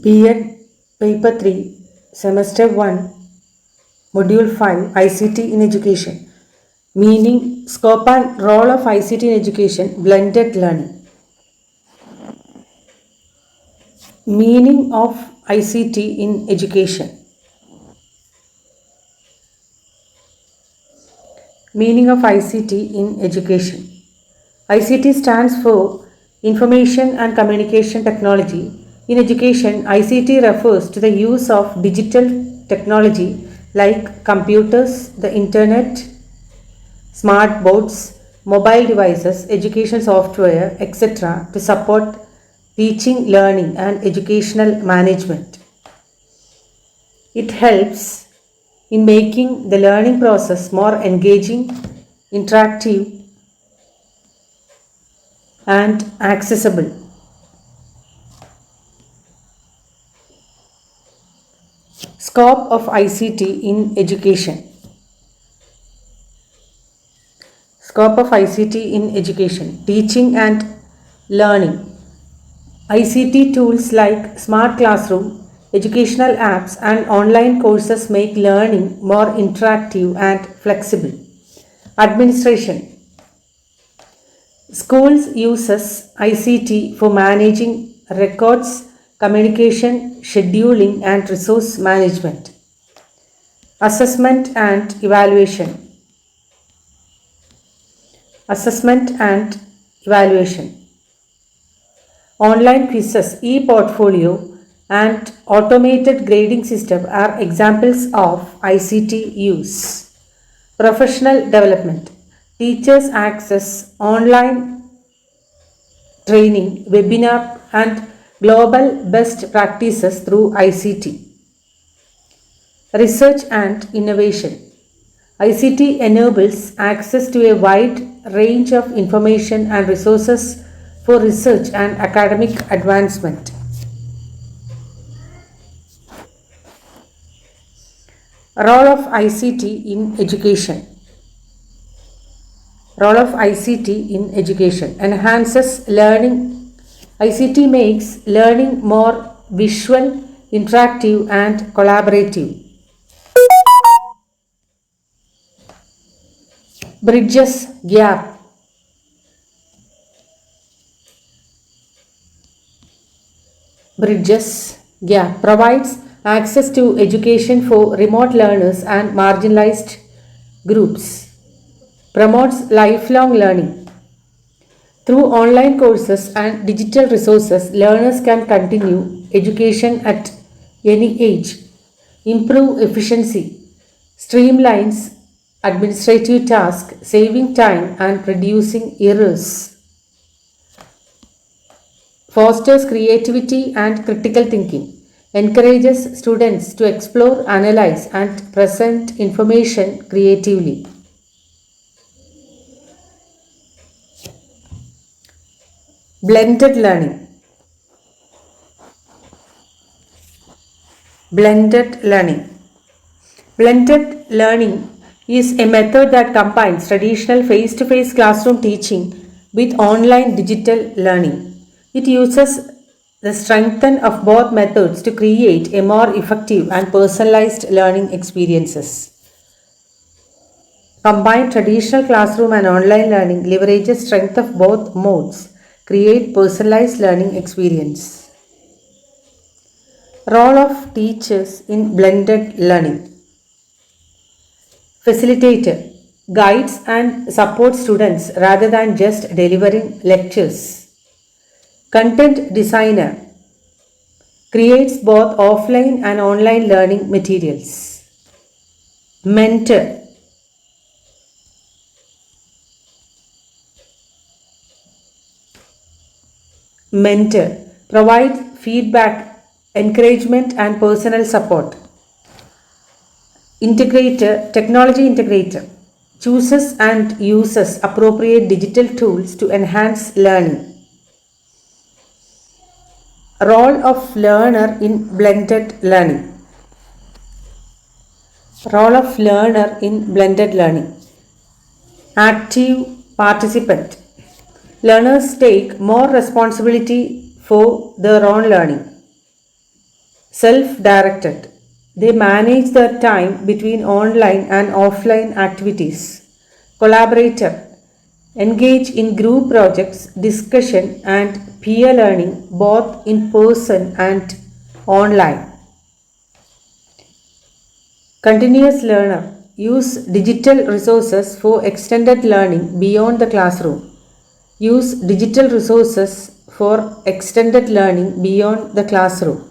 B.Ed Paper 3, Semester 1, Module 5, ICT in Education. Meaning, scope and role of ICT in education, blended learning. Meaning of ICT in education. Meaning of ICT in education. ICT stands for Information and Communication Technology. In education, ICT refers to the use of digital technology like computers, the internet, smart boards, mobile devices, education software, etc. to support teaching, learning, and educational management. It helps in making the learning process more engaging, interactive, and accessible. Scope of ICT in education. Scope of ICT in education, teaching and learning. ICT tools like smart classroom, educational apps, and online courses make learning more interactive and flexible. Administration. Schools uses ICT for managing records, communication, scheduling, and resource management. Assessment and evaluation. Assessment and evaluation. Online quizzes, e-portfolio, and automated grading system are examples of ICT use. Professional development. Teachers access online training, webinar, and global best practices through ICT. Research and innovation. ICT enables access to a wide range of information and resources for research and academic advancement. Role of ICT in education. Role of ICT in education enhances learning. ICT makes learning more visual, interactive, and collaborative. Bridges gap. Bridges gap provides access to education for remote learners and marginalized groups. Promotes lifelong learning. Through online courses and digital resources, learners can continue education at any age, improve efficiency, streamlines administrative tasks, saving time and reducing errors, fosters creativity and critical thinking, encourages students to explore, analyze, and present information creatively. Blended learning. Blended learning. Blended learning is a method that combines traditional face-to-face classroom teaching with online digital learning. It uses the strength of both methods to create a more effective and personalized learning experiences. Combine traditional classroom and online learning, leverages strength of both modes, create personalized learning experience. Role of teachers in blended learning. Facilitator guides and supports students rather than just delivering lectures. Content designer creates both offline and online learning materials. Mentor provides feedback, encouragement, and personal support. Technology integrator chooses and uses appropriate digital tools to enhance learning. Role of learner in blended learning. Role of learner in blended learning. Active participant. Learners take more responsibility for their own learning. self-directed. They manage their time between online and offline activities. Collaborator. Engage in group projects, discussion, and peer learning both in person and online. Continuous learner. Use digital resources for extended learning beyond the classroom. Use digital resources for extended learning beyond the classroom.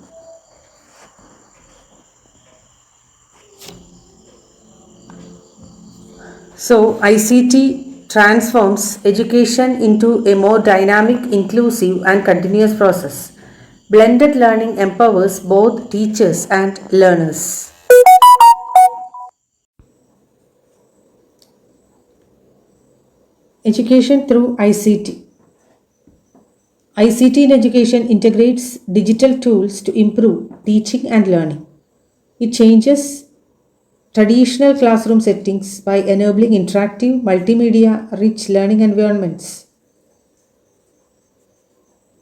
So, ICT transforms education into a more dynamic, inclusive, and continuous process. Blended learning empowers both teachers and learners. Education through ICT. ICT in education integrates digital tools to improve teaching and learning. It changes traditional classroom settings by enabling interactive, multimedia rich learning environments.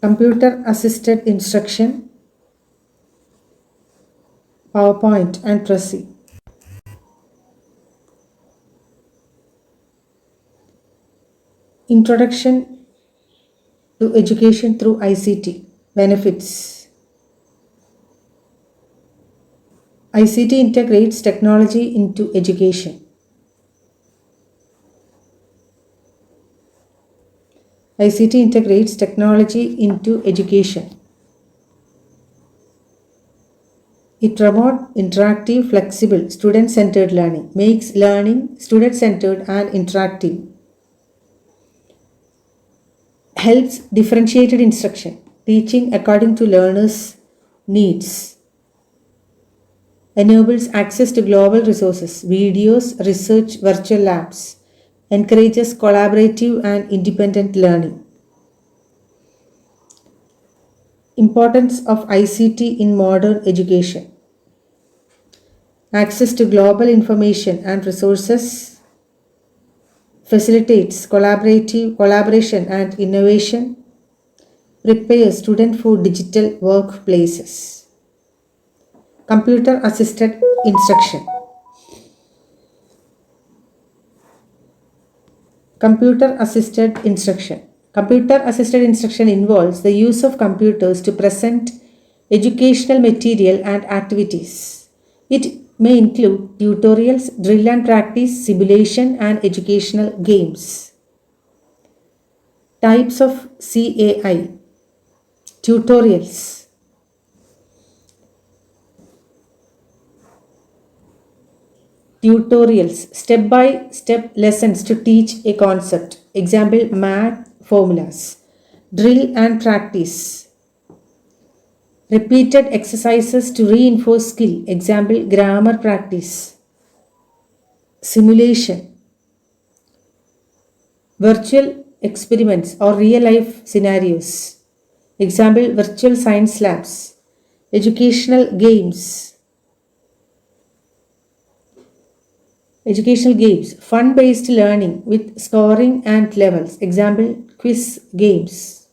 Computer assisted instruction, PowerPoint, and Prezi. Introduction to education through ICT. Benefits. ICT integrates technology into education. ICT integrates technology into education. It promotes interactive, flexible, student-centered learning, makes learning student-centered and interactive, helps differentiated instruction, teaching according to learners' needs, enables access to global resources, videos, research, virtual labs, encourages collaborative and independent learning. Importance of ICT in modern education. Access to global information and resources facilitates collaboration and innovation, prepares students for digital workplaces. Computer assisted instruction. Computer assisted instruction. Computer assisted instruction involves the use of computers to present educational material and activities. It may include tutorials, drill and practice, simulation, and educational games. Types of CAI. Tutorials. Tutorials, step-by-step lessons to teach a concept. Example, math formulas. Drill and practice. Repeated exercises to reinforce skill. Example, grammar practice. Simulation. Virtual experiments or real-life scenarios. Example, virtual science labs. Educational games. Educational games, fun-based learning with scoring and levels. Example, quiz games.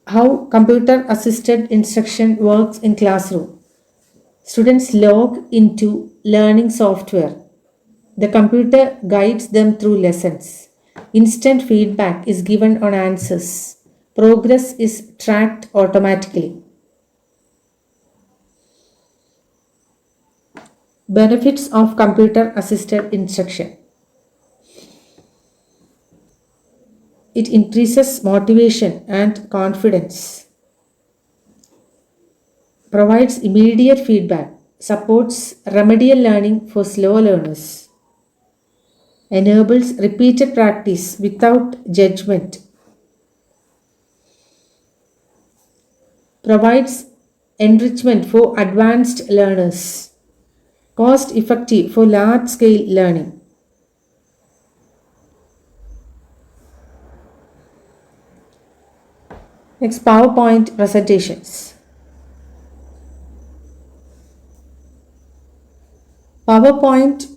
How computer-assisted instruction works in classroom. Students log into learning software. The computer guides them through lessons. Instant feedback is given on answers. Progress is tracked automatically. Benefits of computer-assisted instruction. It increases motivation and confidence, provides immediate feedback, supports remedial learning for slow learners, enables repeated practice without judgment, provides enrichment for advanced learners, cost effective for large scale learning. Next, PowerPoint presentations. PowerPoint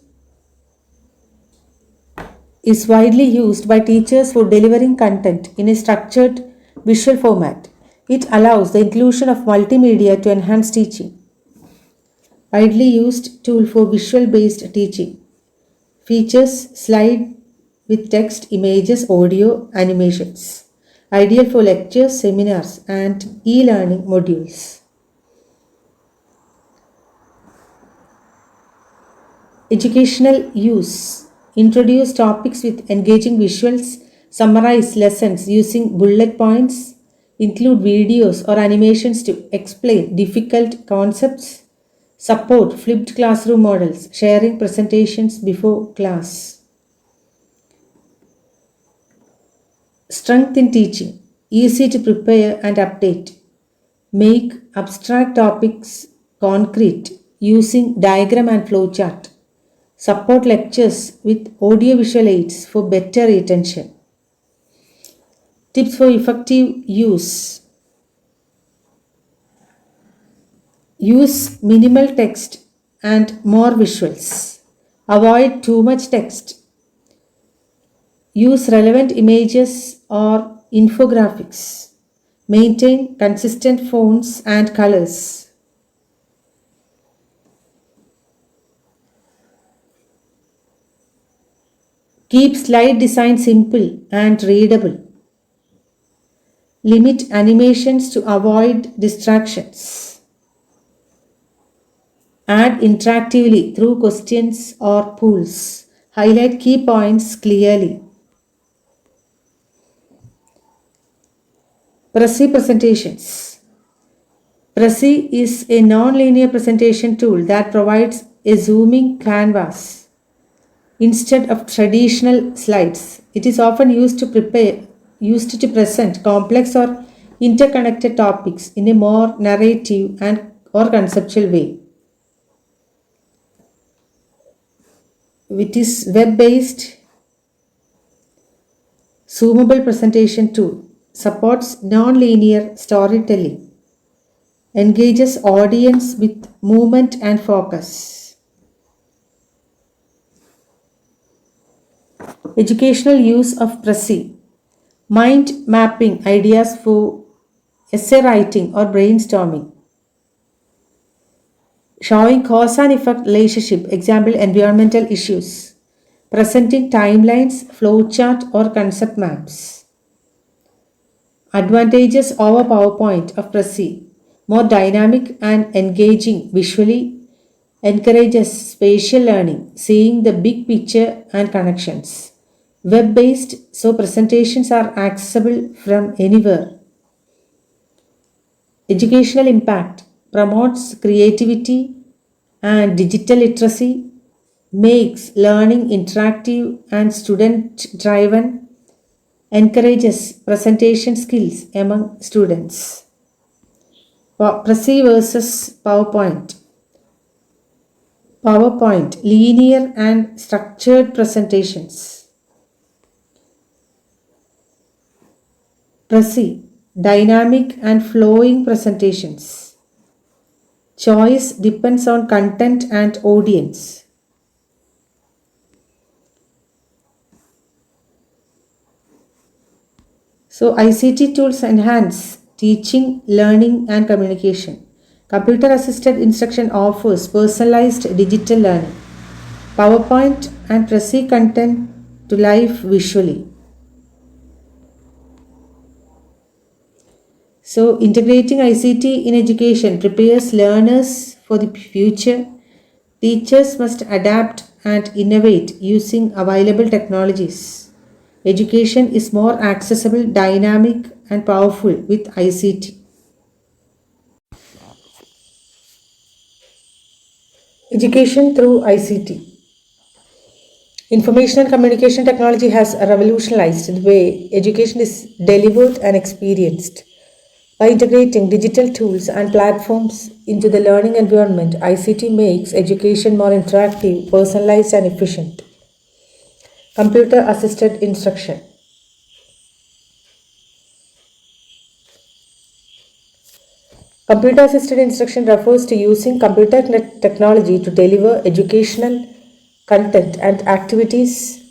is widely used by teachers for delivering content in a structured visual format. It allows the inclusion of multimedia to enhance teaching. Widely used tool for visual based teaching. Features slide with text, images, audio, animations. Ideal for lectures, seminars, and e learning modules. Educational use. Introduce topics with engaging visuals, summarize lessons using bullet points, include videos or animations to explain difficult concepts, support flipped classroom models, sharing presentations before class. Strength in teaching. Easy to prepare and update. Make abstract topics concrete using diagram and flowchart. Support lectures with audiovisual aids for better retention. Tips for effective use. Use minimal text and more visuals. Avoid too much text. Use relevant images or infographics. Maintain consistent fonts and colors. Keep slide design simple and readable. Limit animations to avoid distractions. Add interactively through questions or polls. Highlight key points clearly. Prezi presentations. Prezi is a non-linear presentation tool that provides a zooming canvas instead of traditional slides. It is often used to present complex or interconnected topics in a more narrative and or conceptual way. It is web-based zoomable presentation tool, supports non-linear storytelling, engages audience with movement and focus. Educational use of Prezi. Mind mapping ideas for essay writing or brainstorming. Showing cause and effect relationship, example environmental issues. Presenting timelines, flowchart or concept maps. Advantages over PowerPoint of Prezi. More dynamic and engaging visually. Encourages spatial learning, seeing the big picture and connections. Web-based, so presentations are accessible from anywhere. Educational impact. Promotes creativity and digital literacy. Makes learning interactive and student-driven. Encourages presentation skills among students. Prezi versus PowerPoint. PowerPoint, linear and structured presentations. Prezi, dynamic and flowing presentations. Choice depends on content and audience. So ICT tools enhance teaching, learning and communication. Computer assisted instruction offers personalized digital learning. PowerPoint and Prezi content to life visually. So integrating ICT in education prepares learners for the future. Teachers must adapt and innovate using available technologies. Education is more accessible, dynamic, and powerful with ICT. Education through ICT. Information and communication technology has revolutionized the way education is delivered and experienced. By integrating digital tools and platforms into the learning environment, ICT makes education more interactive, personalized, and efficient. Computer assisted instruction. Computer assisted instruction refers to using computer technology to deliver educational content and activities.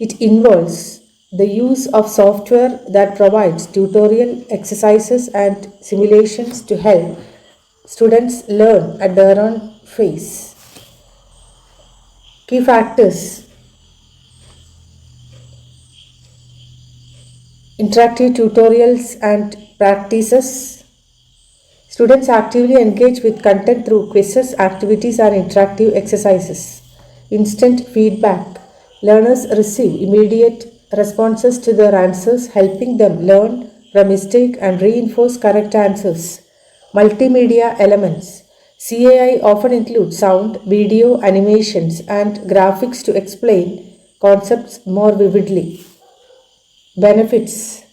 It involves The use of software that provides tutorial exercises and simulations to help students learn at their own pace. Key factors: interactive tutorials and practices. Students actively engage with content through quizzes, activities, and interactive exercises. Instant feedback. Learners receive immediate responses to their answers, helping them learn from mistakes and reinforce correct answers. Multimedia elements. CAI often includes sound, video, animations, and graphics to explain concepts more vividly. Benefits: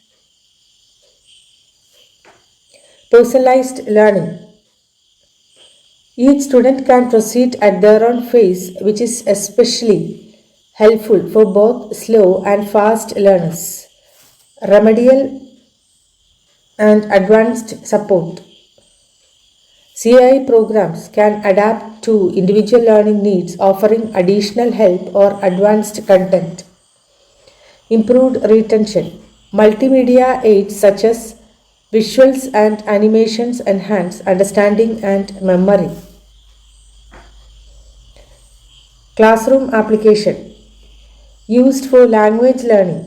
personalized learning. Each student can proceed at their own pace, which is especially helpful for both slow and fast learners. Remedial and advanced support. CI programs can adapt to individual learning needs, offering additional help or advanced content. Improved retention. Multimedia aids such as visuals and animations enhance understanding and memory. Classroom application used for language learning,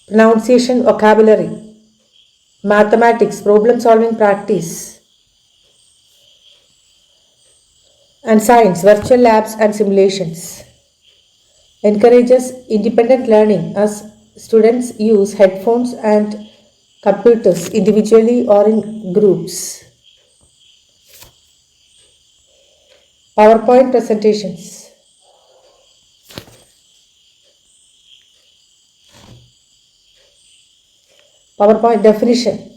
pronunciation, vocabulary, mathematics, problem solving practice, and science, virtual labs and simulations. Encourages independent learning as students use headphones and computers individually or in groups. PowerPoint presentations. PowerPoint definition.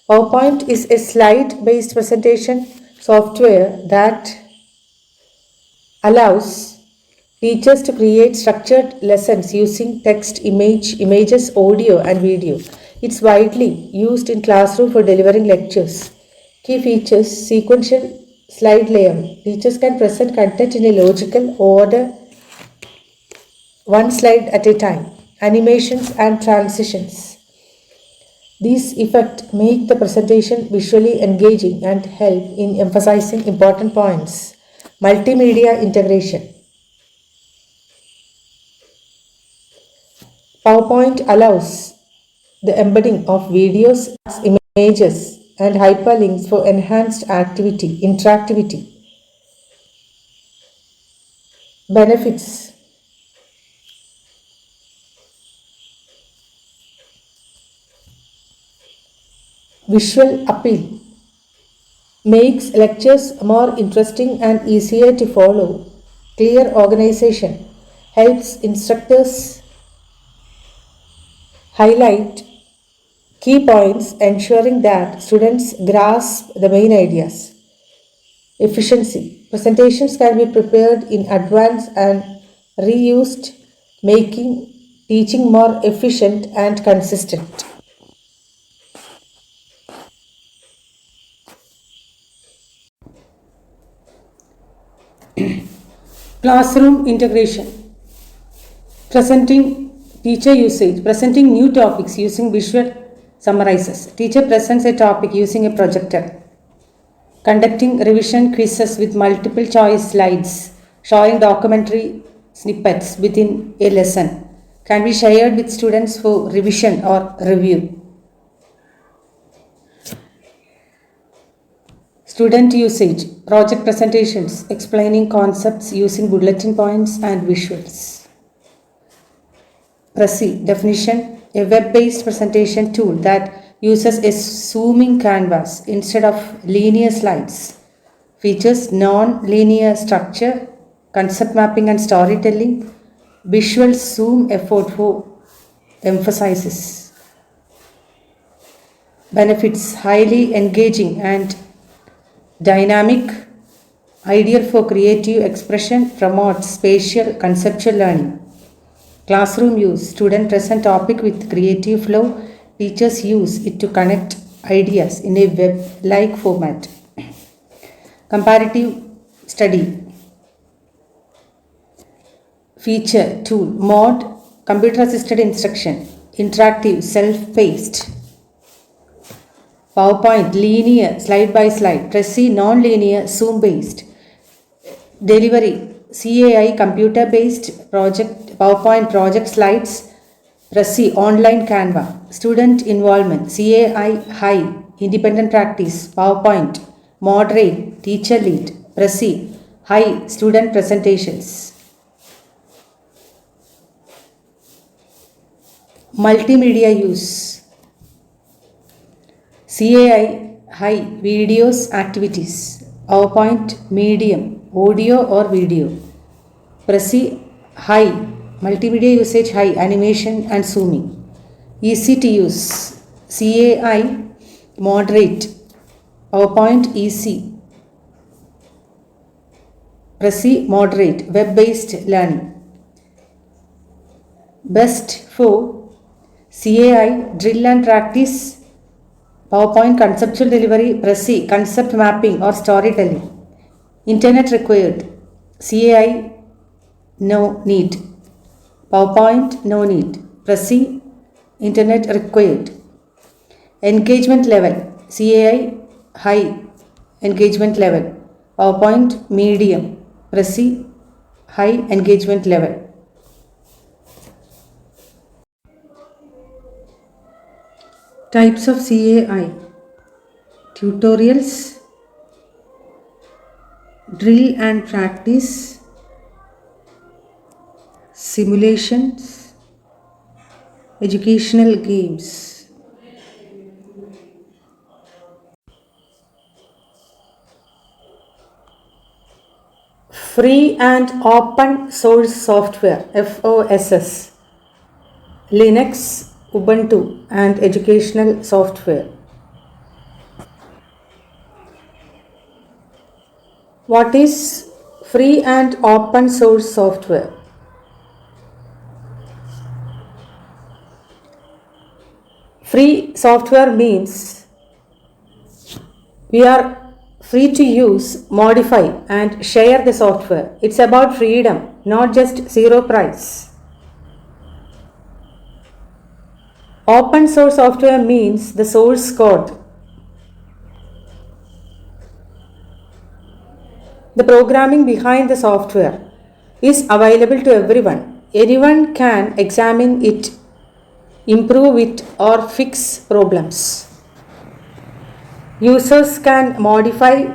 PowerPoint is a slide based presentation software that allows teachers to create structured lessons using text, images, audio, and video. It's widely used in classroom for delivering lectures. Key features: sequential slide layout. Teachers can present content in a logical order, one slide at a time. Animations and transitions. These effects make the presentation visually engaging and help in emphasizing important points. Multimedia integration. PowerPoint allows the embedding of videos, images, and hyperlinks for enhanced interactivity. Benefits: visual appeal makes lectures more interesting and easier to follow. Clear organization helps instructors highlight key points, ensuring that students grasp the main ideas. Efficiency. Presentations can be prepared in advance and reused, making teaching more efficient and consistent. Classroom integration. Presenting new topics using visual summarizes. Teacher presents a topic using a projector. Conducting revision quizzes with multiple choice slides, showing documentary snippets within a lesson, can be shared with students for revision or review. Student usage. Project presentations explaining concepts using bulletin points and visuals. Prezi definition. A web-based presentation tool that uses a zooming canvas instead of linear slides. Features non-linear structure, concept mapping and storytelling. Visual zoom effort for emphasizes. Benefits: highly engaging and dynamic, ideal for creative expression, promotes spatial conceptual learning. Classroom use. Student present topic with creative flow. Teachers use it to connect ideas in a web-like format. Comparative study. Feature tool. Mode computer assisted instruction, interactive, self-paced. PowerPoint, linear, slide by slide. Prezi, non-linear, Zoom-based. Delivery, CAI, computer-based project, PowerPoint project slides. Prezi, online Canva. Student involvement, CAI, high, independent practice. PowerPoint, moderate, teacher lead. Prezi, high, student presentations. Multimedia use, CAI, high, videos, activities. PowerPoint, medium, audio or video. Prezi, high, multimedia usage high, animation and zooming. ECT use, CAI, moderate. PowerPoint, EC. Prezi, moderate, web-based learning. Best for CAI, drill and practice. PowerPoint, conceptual delivery. Prezi, concept mapping or storytelling. Internet required, CAI, no need. PowerPoint, no need. Prezi, internet required. Engagement level, CAI, high, engagement level. PowerPoint, medium. Prezi, high engagement level. Types of CAI: tutorials, drill and practice, simulations, educational games. Free and open source software, FOSS, Linux, Ubuntu, and educational software. What is free and open source software? Free software means we are free to use, modify, and share the software. It's about freedom, not just zero price. Open source software means the source code, the programming behind the software is available to everyone. Anyone can examine it, improve it, or fix problems. Users can modify,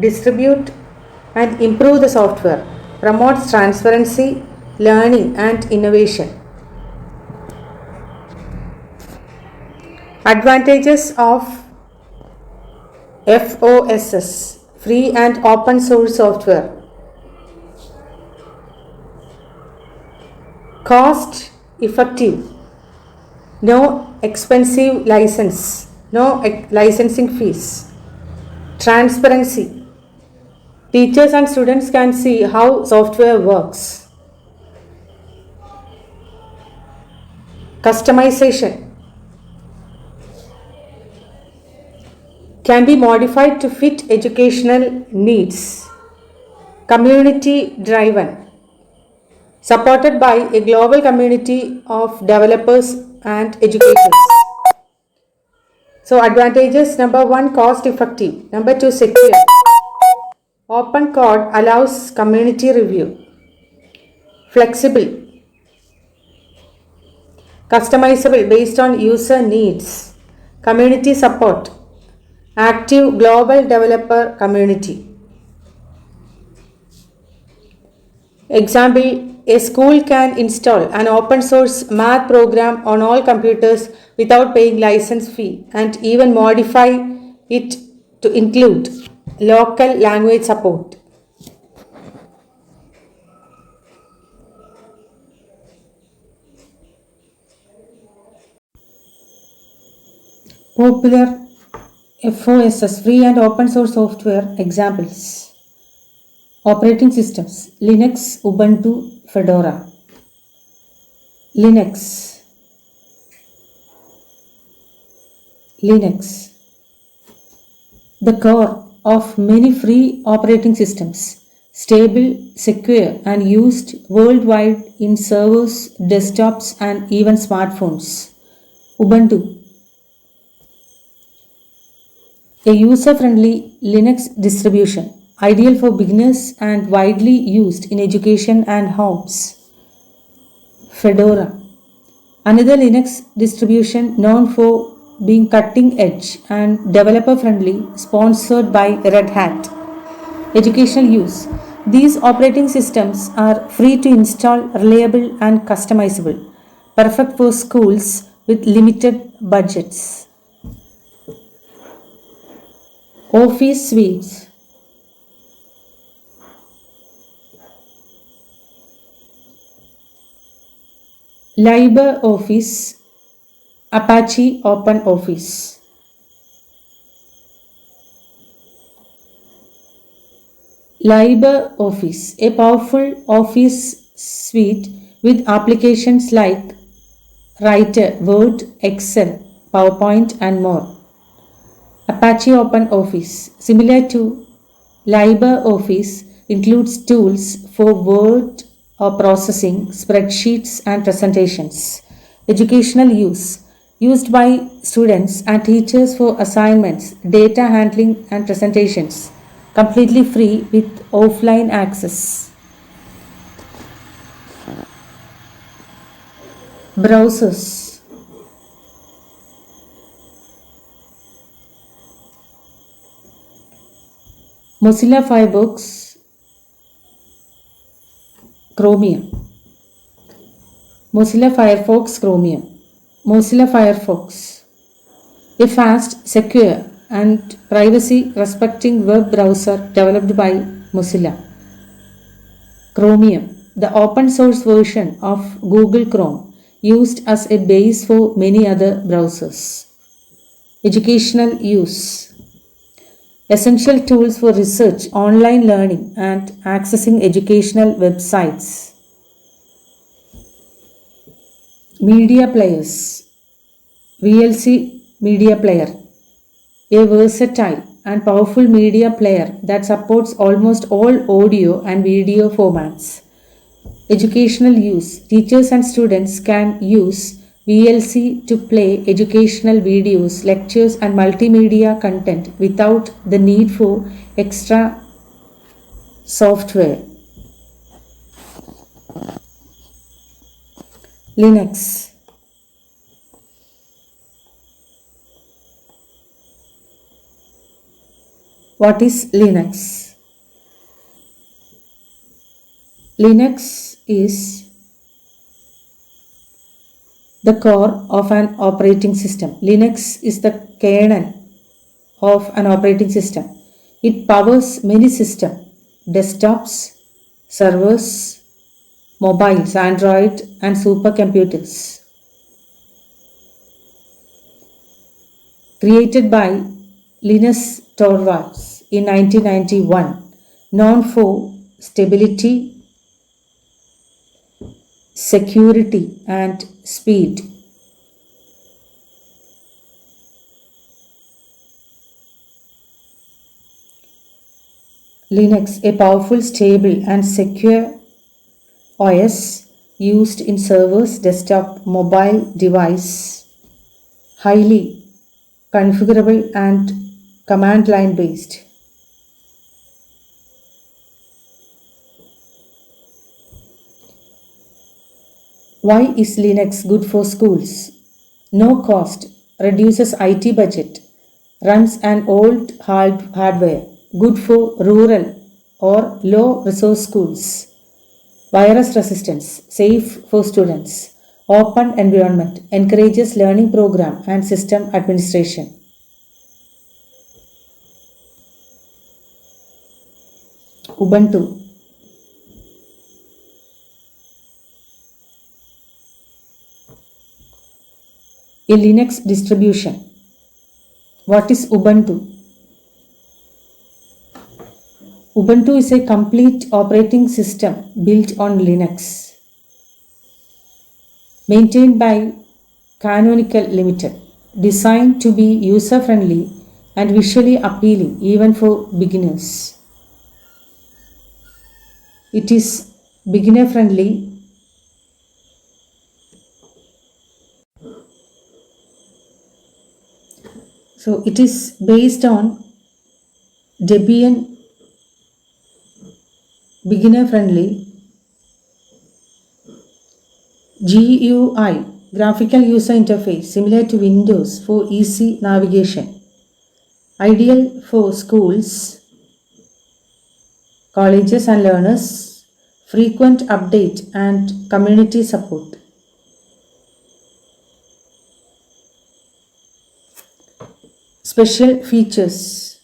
distribute, and improve the software. Promotes transparency, learning, and innovation. Advantages of FOSS, free and open source software. Cost effective, no expensive license, no licensing fees. Transparency, teachers and students can see how software works. Customization, can be modified to fit educational needs. Community driven, supported by a global community of developers and educators. So advantages: number 1, cost effective. Number 2, secure. Open code allows community review. Flexible, customizable based on user needs. Community support, active global developer community. Example, a school can install an open source math program on all computers without paying license fee and even modify it to include local language support. Popular FOSS, free and open source software examples. Operating systems: Linux, Ubuntu, Fedora. Linux, the core of many free operating systems. stable, secure, and used worldwide in servers, desktops, and even smartphones. Ubuntu, a user friendly Linux distribution, ideal for beginners and widely used in education and homes. Fedora, another Linux distribution known for being cutting edge and developer friendly, sponsored by Red Hat. Educational use. These operating systems are free to install, reliable, and customizable, perfect for schools with limited budgets. Office suites. LibreOffice, Apache OpenOffice. LibreOffice, a powerful office suite with applications like Writer, Word, Excel, PowerPoint, and more. Apache OpenOffice, similar to LibreOffice, includes tools for word or processing, spreadsheets, and presentations. Educational use, used by students and teachers for assignments, data handling, and presentations. Completely free with offline access. Browsers. Mozilla Firefox, Chromium. Mozilla Firefox, Chromium. Mozilla Firefox, a fast, secure, and privacy respecting web browser developed by Mozilla. Chromium, the open source version of Google Chrome, used as a base for many other browsers. Educational use. Essential tools for research, online learning, and accessing educational websites. Media players. VLC Media Player, a versatile and powerful media player that supports almost all audio and video formats. Educational use. Teachers and students can use VLC to play educational videos, lectures, and multimedia content without the need for extra software. Linux. What is Linux? Linux is the core of an operating system. Linux is the kernel of an operating system. It powers many systems, desktops, servers, mobiles, Android, and supercomputers. Created by Linus Torvalds in 1991, known for stability, security, and speed. Linux, a powerful, stable, and secure OS used in servers, desktop, mobile device, highly configurable and command line based. Why is Linux good for schools? No cost, reduces IT budget, runs an old hardware, good for rural or low resource schools. Virus resistance, safe for students. Open environment, encourages learning program and system administration. Ubuntu. A Linux distribution. What is Ubuntu? Ubuntu is a complete operating system built on Linux, maintained by Canonical Limited, designed to be user-friendly and visually appealing even for beginners. It is beginner friendly. So it is based on Debian beginner friendly GUI, graphical user interface similar to Windows for easy navigation. Ideal for schools, colleges and learners, frequent update and community support. Special features: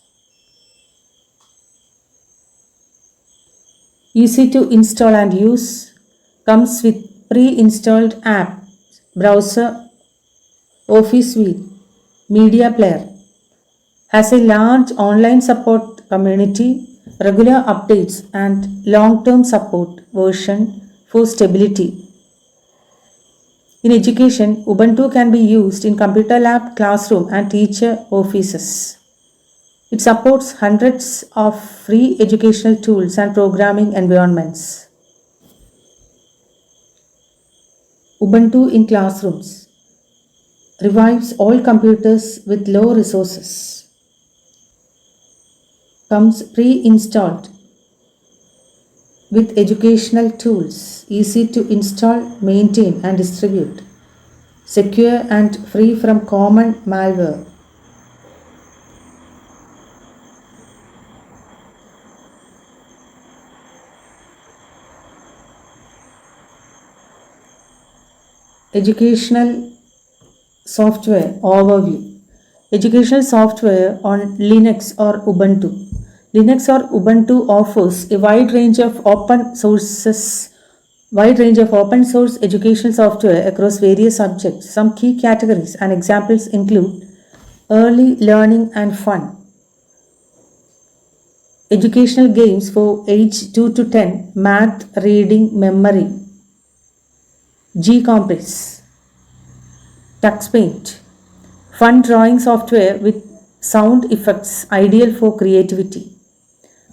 easy to install and use, comes with pre-installed app, browser, Office suite, media player, has a large online support community, regular updates and long-term support version for stability. In education, Ubuntu can be used in computer lab, classroom and teacher offices. It supports hundreds of free educational tools and programming environments. Ubuntu in classrooms revives all computers with low resources. Comes pre-installed with educational tools, easy to install, maintain and distribute, secure and free from common malware. Educational software overview. Educational software on Linux or Ubuntu. Linux or Ubuntu offers a wide range of open source educational software across various subjects. Some key categories and examples include early learning and fun, educational games for age 2 to 10, math, reading, memory, G-Compress, TuxPaint, fun drawing software with sound effects ideal for creativity,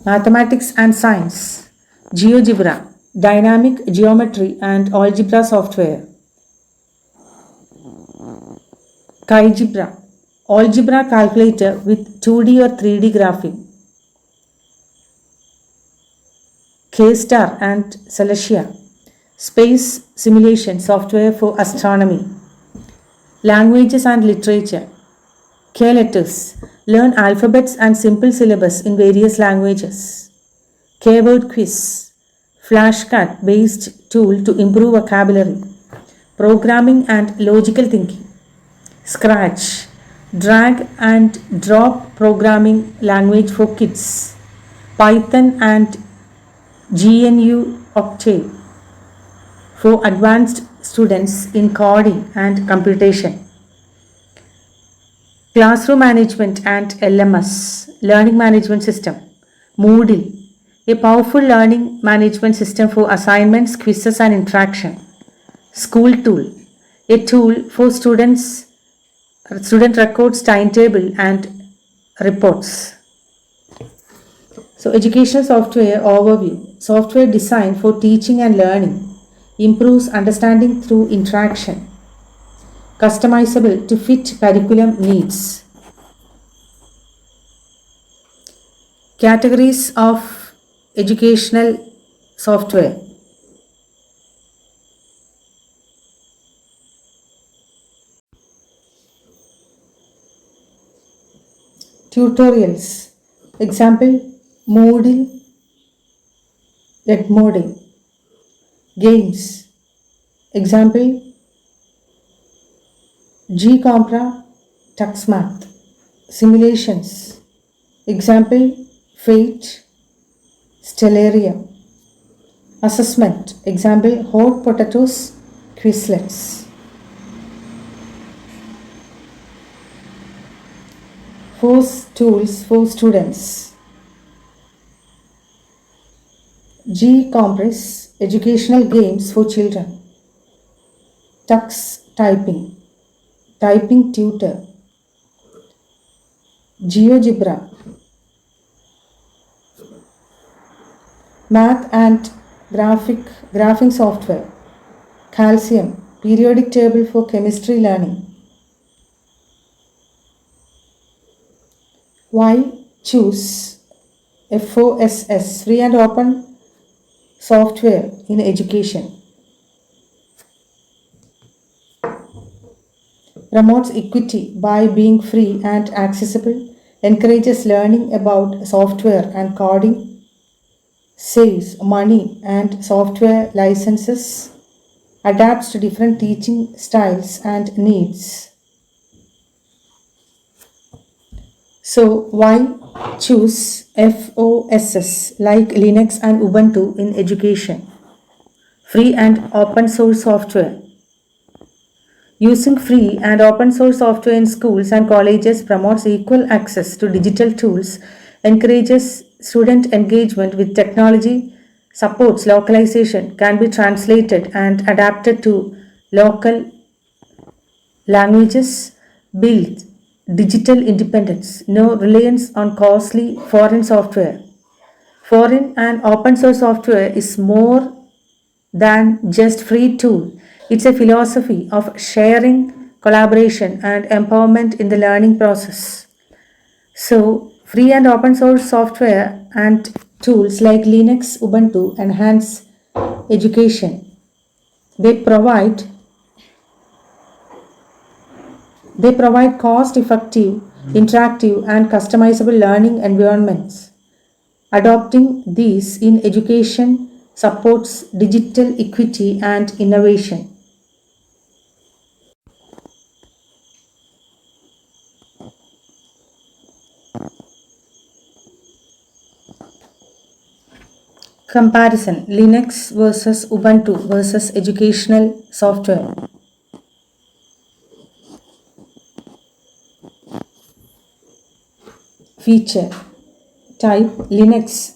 mathematics and science, GeoGebra, dynamic geometry and algebra software, KaiGebra, algebra calculator with 2D or 3D graphing, K-Star and Celestia, space simulation software for astronomy, languages and literature, K-letters, learn alphabets and simple syllabus in various languages, K-word quiz, flashcard based tool to improve vocabulary, programming and logical thinking, Scratch, drag and drop programming language for kids, Python and GNU Octave for advanced students in coding and computation. Classroom management and LMS, learning management system. Moodle, a powerful learning management system for assignments, quizzes and interaction. School tool, a tool for student records, timetable and reports. So educational software overview, software designed for teaching and learning, improves understanding through interaction, customizable to fit curriculum needs. Categories of educational software. Tutorials. Example, Moodle, Edmodo. Games. Example, G-Compra, TuxMath. Simulations. Example, Fate, Stellaria. Assessment. Example, Hot Potatoes, Quizlets. Force tools for students. G-Compress, educational games for children. Tux typing, typing tutor. GeoGebra, math and graphic graphing software, calcium, periodic table for chemistry learning. Why choose FOSS, free and open software in education? Promotes equity by being free and accessible, encourages learning about software and coding, saves money and software licenses, adapts to different teaching styles and needs. So, why choose FOSS like Linux and Ubuntu in education? Free and open source software. Using free and open source software in schools and colleges promotes equal access to digital tools, encourages student engagement with technology, supports localization, can be translated and adapted to local languages, builds digital independence, no reliance on costly foreign software. Foreign and open source software is more than just free tool. It's a philosophy of sharing, collaboration and empowerment in the learning process. So, free and open source software and tools like Linux, Ubuntu enhance education. They provide they provide cost-effective, interactive and customizable learning environments. Adopting these in education supports digital equity and innovation. Comparison Linux versus Ubuntu versus educational software. Feature type Linux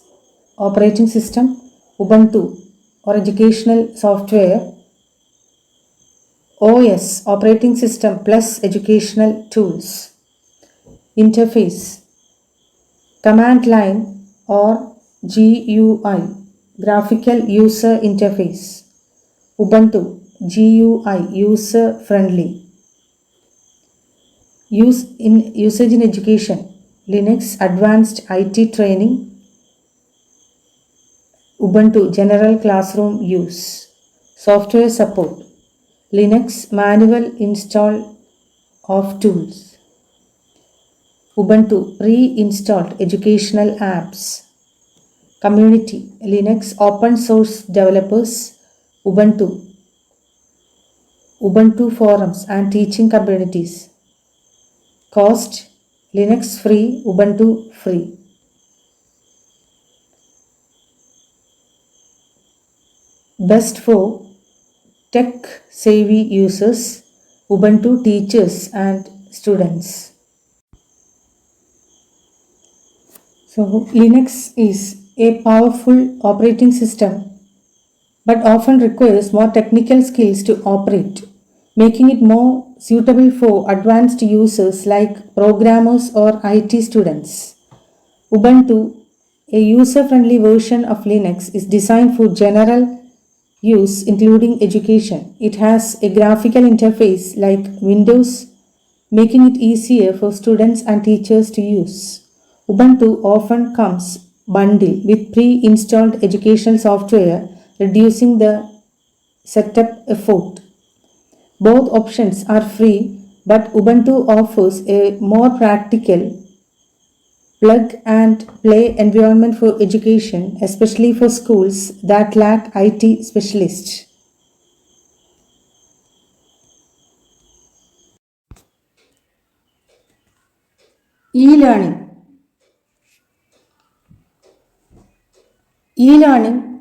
operating system, Ubuntu or educational software, OS operating system plus educational tools. Interface command line or GUI, graphical user interface. Ubuntu GUI, user friendly. Usage in education Linux advanced IT training, Ubuntu general classroom use. Software support Linux manual install of tools, Ubuntu pre-installed educational apps. Community Linux open source developers, Ubuntu forums and teaching communities. Cost Linux free, Ubuntu free. Best for tech savvy users, Ubuntu teachers and students. So, Linux is a powerful operating system but often requires more technical skills to operate, making it more suitable for advanced users like programmers or IT students. Ubuntu, a user friendly version of Linux, is designed for general use, including education. It has a graphical interface like Windows, making it easier for students and teachers to use. Ubuntu often comes bundled with pre installed educational software, reducing the setup effort. Both options are free, but Ubuntu offers a more practical plug and play environment for education, especially for schools that lack IT specialists. E-learning. E-learning,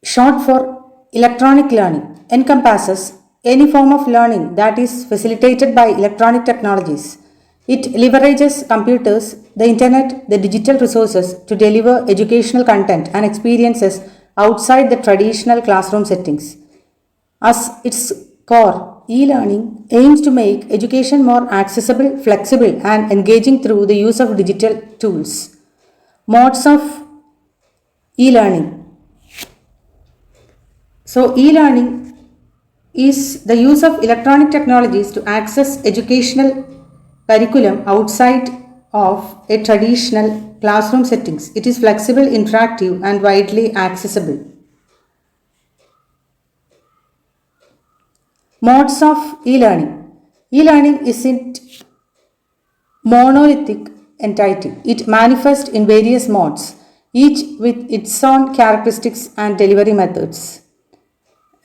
short for electronic learning, encompasses any form of learning that is facilitated by electronic technologies. It leverages computers, the internet, the digital resources to deliver educational content and experiences outside the traditional classroom settings. As its core, e-learning aims to make education more accessible, flexible, and engaging through the use of digital tools. Modes of e-learning. So, e learning is the use of electronic technologies to access educational curriculum outside of a traditional classroom settings. It is flexible, interactive, and widely accessible. Modes of e-learning. E-learning isn't monolithic entity. It manifests in various modes, each with its own characteristics and delivery methods.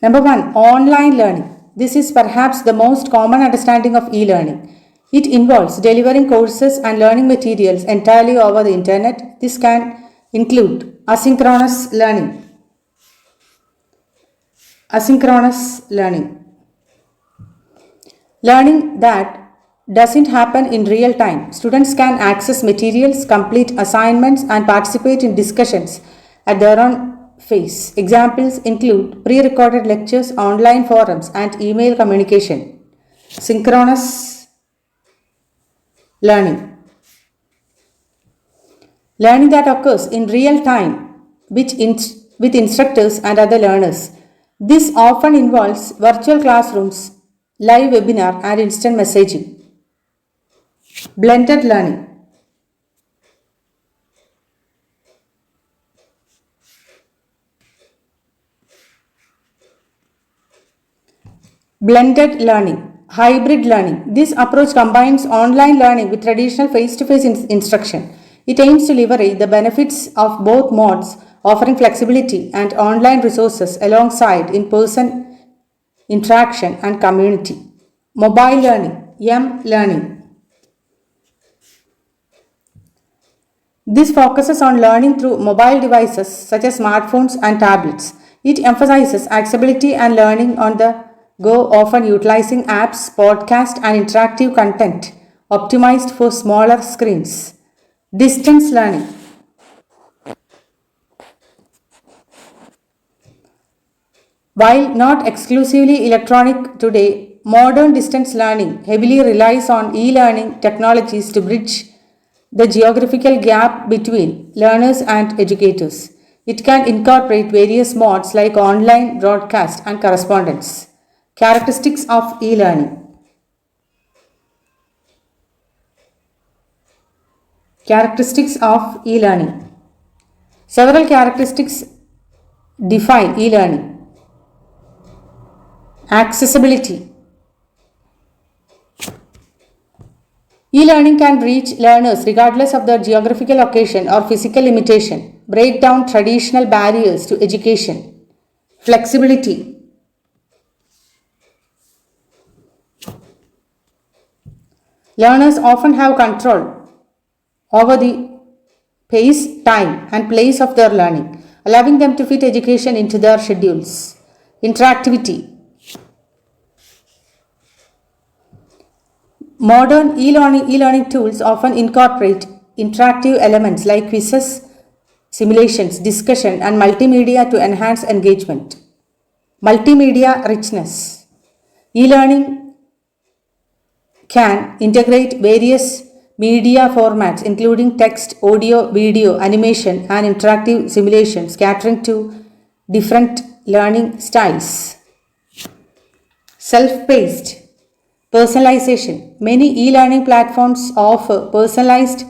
Number one, online learning. This is perhaps the most common understanding of e-learning. It involves delivering courses and learning materials entirely over the internet. This can include asynchronous learning. Asynchronous learning. Learning that doesn't happen in real time. Students can access materials, complete assignments, and participate in discussions at their own pace. Examples include pre recorded lectures, online forums, and email communication. Synchronous learning. Learning that occurs in real time with instructors and other learners. This often involves virtual classrooms, live webinar, and instant messaging. Blended learning. Blended learning. Hybrid learning. This approach combines online learning with traditional face to face instruction. It aims to leverage the benefits of both modes, offering flexibility and online resources alongside in person interaction and community. Mobile learning. Learning. This focuses on learning through mobile devices such as smartphones and tablets. It emphasizes accessibility and learning on the go, often utilizing apps, podcasts, and interactive content optimized for smaller screens. Distance learning. While not exclusively electronic today, modern distance learning heavily relies on e learning technologies to bridge the geographical gap between learners and educators. It can incorporate various modes like online, broadcast, and correspondence. Characteristics of e learning. Characteristics of e learning. Several characteristics define e learning. Accessibility. E learning can reach learners regardless of their geographical location or physical limitation, break down traditional barriers to education. Flexibility. Learners often have control over the pace, time, and place of their learning, allowing them to fit education into their schedules. Interactivity. Modern e-learning tools often incorporate interactive elements like quizzes, simulations, discussion, and multimedia to enhance engagement. Multimedia richness. E-learning can integrate various media formats including text, audio, video, animation, and interactive simulations, catering to different learning styles. Self-paced. Personalization. Many e-learning platforms offer personalized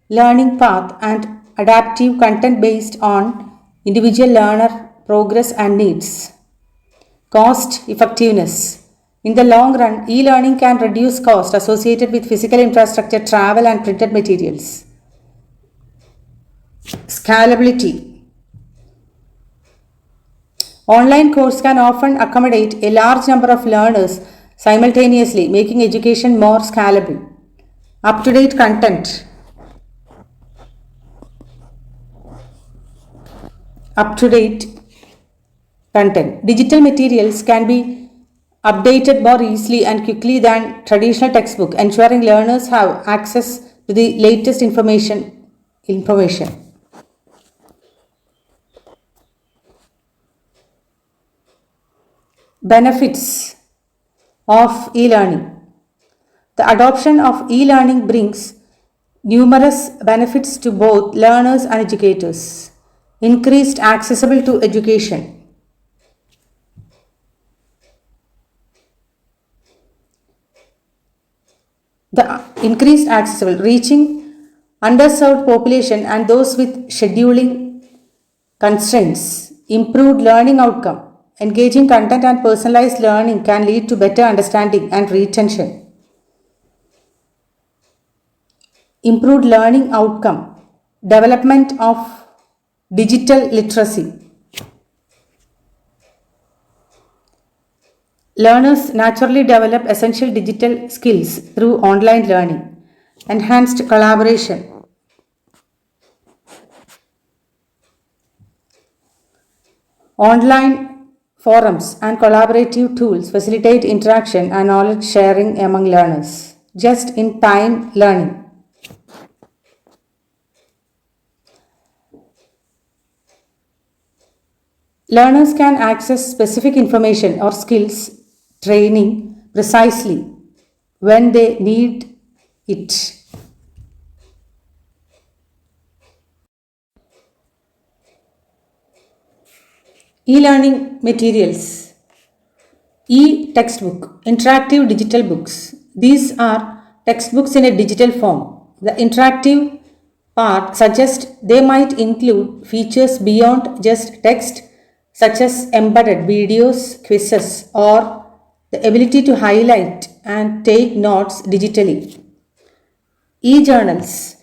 learning path and adaptive content based on individual learner progress and needs. Cost effectiveness. In the long run, e-learning can reduce cost associated with physical infrastructure, travel, and printed materials. Scalability. Online courses can often accommodate a large number of learners simultaneously, making education more scalable. Up-to-date content. Up-to-date content. Digital materials can be updated more easily and quickly than traditional textbook, ensuring learners have access to the latest information. Benefits of e-learning. The adoption of e-learning brings numerous benefits to both learners and educators. Increased accessible to education. increased accessible, reaching underserved population and those with scheduling constraints, improved learning outcome. Engaging content and personalized learning can lead to better understanding and retention. Improved learning outcome, development of digital literacy. Learners naturally develop essential digital skills through online learning. Enhanced collaboration. Online forums and collaborative tools facilitate interaction and knowledge sharing among learners. Just in time learning. Learners can access specific information or skills training precisely when they need it. E-learning materials, e-textbook, interactive digital books. These are textbooks in a digital form. The interactive part suggests they might include features beyond just text, such as embedded videos, quizzes, or the ability to highlight and take notes digitally. E-journals,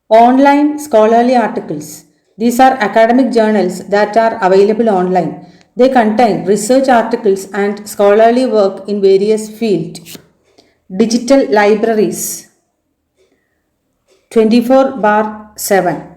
online scholarly articles. These are academic journals that are available online. They contain research articles and scholarly work in various fields. Digital libraries, 24/7.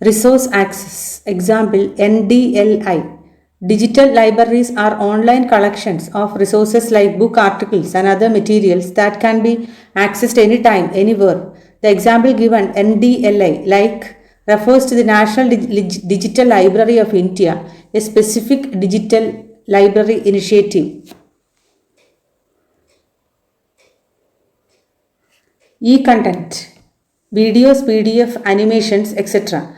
Resource access, example NDLI. Digital libraries are online collections of resources like book articles and other materials that can be accessed anytime, anywhere. The example given, NDLI, refers to the National Digital Library of India, a specific digital library initiative. E-content, videos, PDF, animations, etc.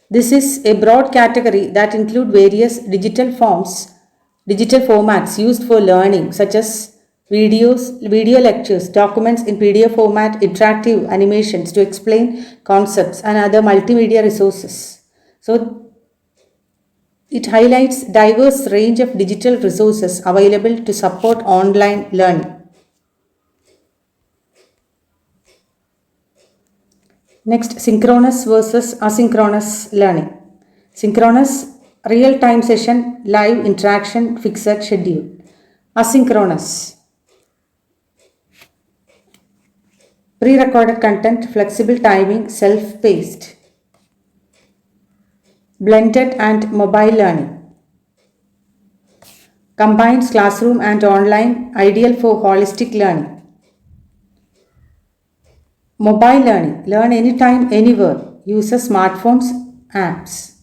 This is a broad category that includes various digital formats used for learning, such as videos, video lectures, documents in PDF format, interactive animations to explain concepts, and other multimedia resources. So, it highlights diverse range of digital resources available to support online learning. Next, synchronous versus asynchronous learning. Synchronous, real-time session, live interaction, fixed schedule. Asynchronous, pre-recorded content, flexible timing, self-paced. Blended and mobile learning. Combines classroom and online, ideal for holistic learning. Mobile learning, learn anytime, anywhere, uses smartphones, apps.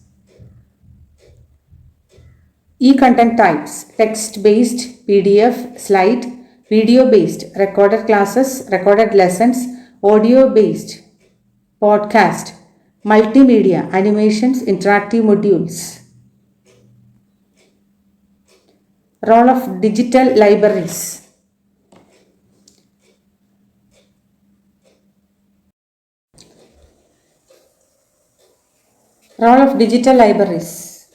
E-content types, text-based, PDF, slide, video-based, recorded classes, recorded lessons, audio-based, podcast, multimedia, animations, interactive modules. Role of digital libraries. Role of digital libraries.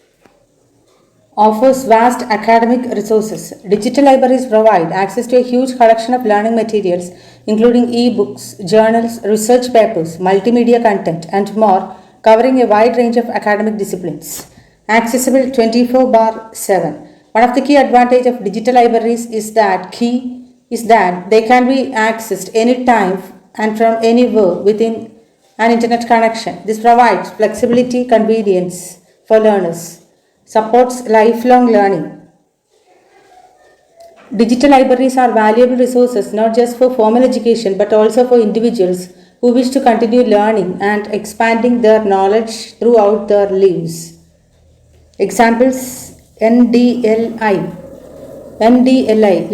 Offers vast academic resources. Digital libraries provide access to a huge collection of learning materials, including e-books, journals, research papers, multimedia content, and more, covering a wide range of academic disciplines. Accessible 24/7. One of the key advantages of digital libraries is that they can be accessed anytime and from anywhere within an internet connection. This provides flexibility, convenience for learners, supports lifelong learning. Digital libraries are valuable resources not just for formal education but also for individuals who wish to continue learning and expanding their knowledge throughout their lives. Examples: NDLI. NDLI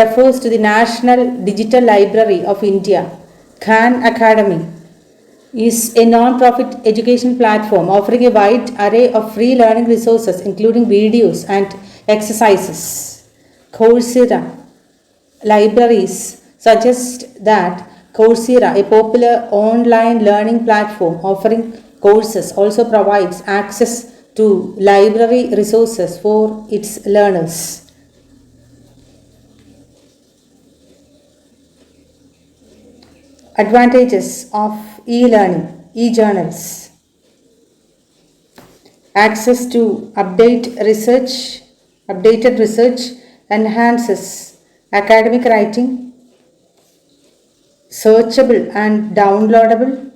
refers to the National Digital Library of India. Khan Academy is a non-profit education platform offering a wide array of free learning resources including videos and exercises. Coursera Libraries suggest that Coursera, a popular online learning platform offering courses, also provides access to library resources for its learners. Advantages of e-learning, e-journals. Access to updated research enhances academic writing, searchable and downloadable,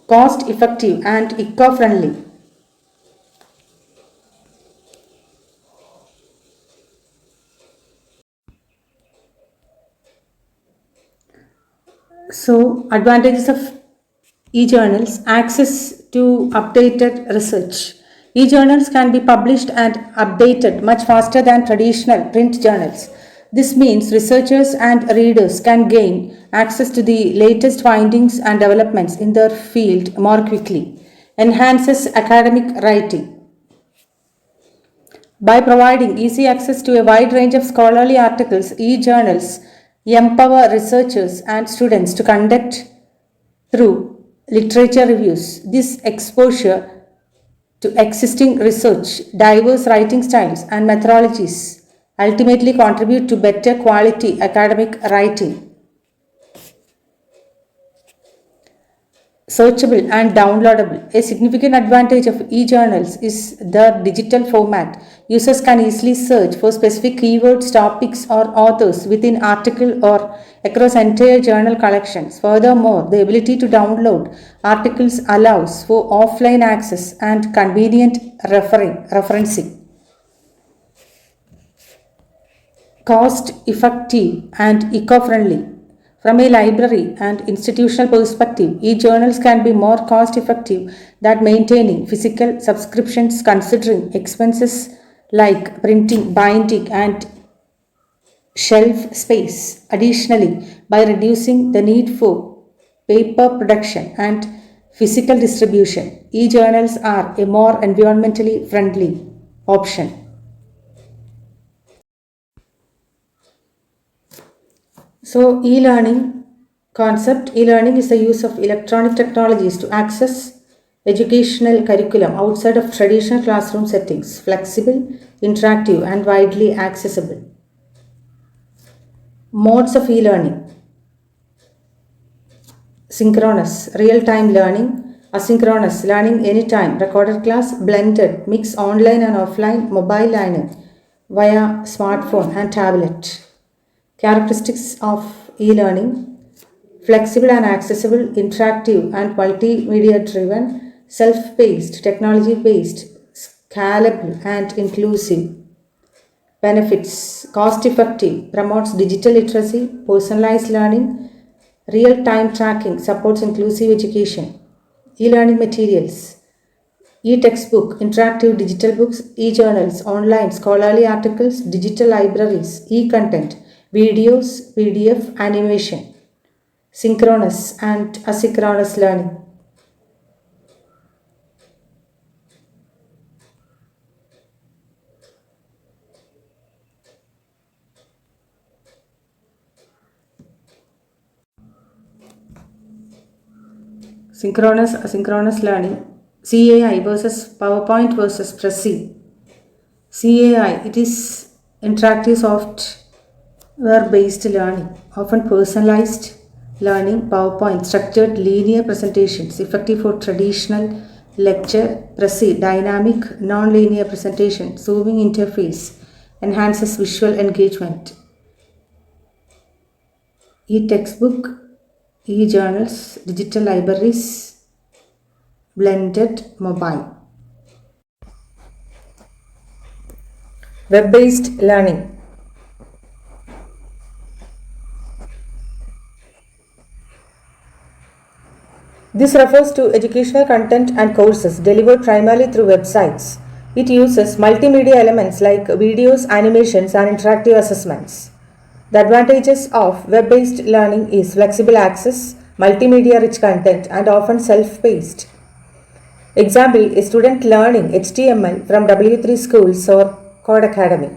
cost effective and eco friendly. So, advantages of e-journals: access to updated research. E-journals can be published and updated much faster than traditional print journals. This means researchers and readers can gain access to the latest findings and developments in their field more quickly. Enhances academic writing. By providing easy access to a wide range of scholarly articles, e-journals empower researchers and students to conduct through literature reviews. This exposure to existing research, diverse writing styles, and methodologies ultimately contribute to better quality academic writing. Searchable and downloadable. A significant advantage of e-journals is the digital format. Users can easily search for specific keywords, topics, or authors within article or across entire journal collections. Furthermore, the ability to download articles allows for offline access and convenient referencing. Cost effective and eco friendly. From a library and institutional perspective, e journals can be more cost effective than maintaining physical subscriptions, considering expenses like printing, binding, and shelf space. Additionally, by reducing the need for paper production and physical distribution, e journals are a more environmentally friendly option. So, e-learning is the use of electronic technologies to access educational curriculum outside of traditional classroom settings, flexible, interactive, and widely accessible. Modes of e-learning: synchronous, real-time learning; asynchronous, learning anytime; recorded class; blended, mix online and offline; mobile learning via smartphone and tablet. Characteristics of e-learning: flexible and accessible, interactive and multimedia driven, self paced, technology based, scalable and inclusive. Benefits: cost effective, promotes digital literacy, personalized learning, real time tracking, supports inclusive education. E learning materials: e textbook, interactive digital books; e journals, online scholarly articles; digital libraries; e content, videos, PDF, animation. Synchronous and asynchronous learning. Synchronous, asynchronous learning. CAI versus PowerPoint versus Prezi. CAI, it is interactive software based learning, often personalized learning. PowerPoint, structured linear presentations, effective for traditional lecture. Prezi, dynamic non-linear presentation, zooming interface, enhances visual engagement. E-textbook, e-journals, digital libraries, blended mobile. Web-based learning. This refers to educational content and courses delivered primarily through websites. It uses multimedia elements like videos, animations, and interactive assessments. The advantages of web-based learning is flexible access, multimedia-rich content, and often self-paced. Example: a student learning HTML from W3 Schools or Code Academy.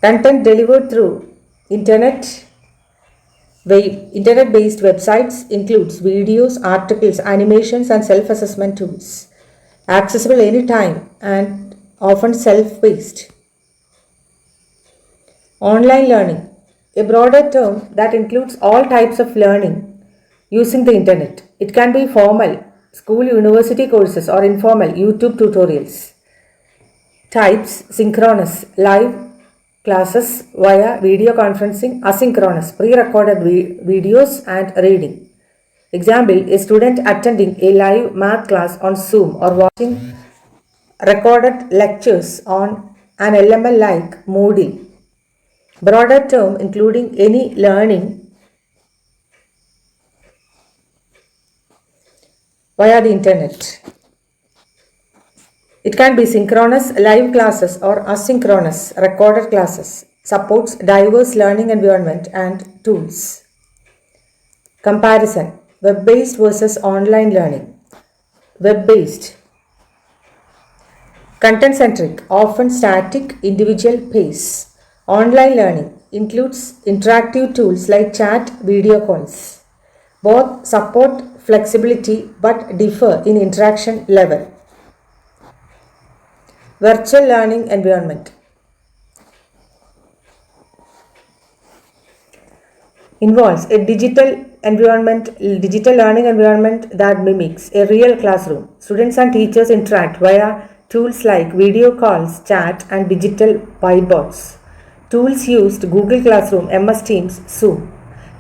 Content delivered through internet-based websites includes videos, articles, animations, and self-assessment tools. Accessible anytime and often self-paced. Online learning, a broader term that includes all types of learning using the internet. It can be formal, school university courses, or informal YouTube tutorials. Types: synchronous, live classes via video conferencing; asynchronous, pre-recorded videos and reading. Example: a student attending a live math class on Zoom or watching recorded lectures on an LML like Moodle. Broader term including any learning via the internet. It can be synchronous live classes or asynchronous recorded classes. Supports diverse learning environment and tools. Comparison: web-based versus online learning. Web-based. Content-centric, often static, individual pace. Online learning includes interactive tools like chat, video calls. Both support flexibility but differ in interaction level. Virtual learning environment involves a digital learning environment that mimics a real classroom. Students and teachers interact via tools like video calls, chat, and digital whiteboards. Tools used: Google Classroom, MS Teams, Zoom.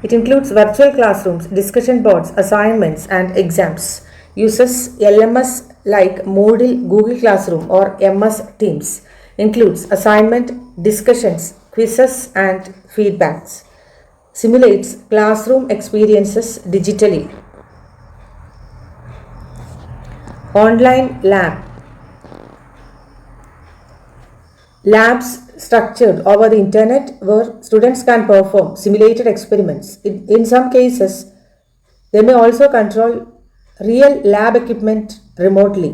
It includes virtual classrooms, discussion boards, assignments, and exams. Uses LMS like Moodle, Google Classroom, or MS Teams. Includes assignment, discussions, quizzes, and feedbacks. Simulates classroom experiences digitally. Online lab. Labs structured over the internet where students can perform simulated experiments. In some cases, they may also control real lab equipment remotely.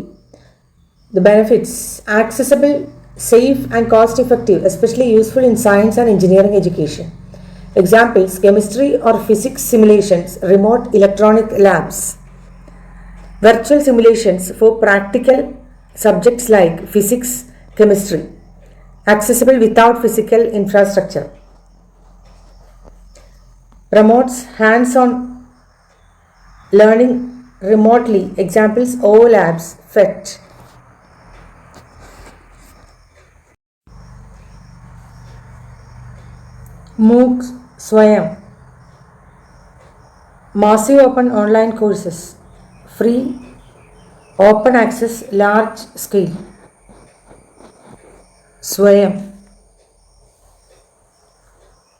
The benefits: accessible, safe, and cost effective, especially useful in science and engineering education. Examples: chemistry or physics simulations, remote electronic labs. Virtual simulations for practical subjects like physics, chemistry. Accessible without physical infrastructure. Promotes hands-on learning remotely. Examples: O Labs, FET. MOOCs, Swayam. Massive open online courses. Free, open access, large scale. Swayam.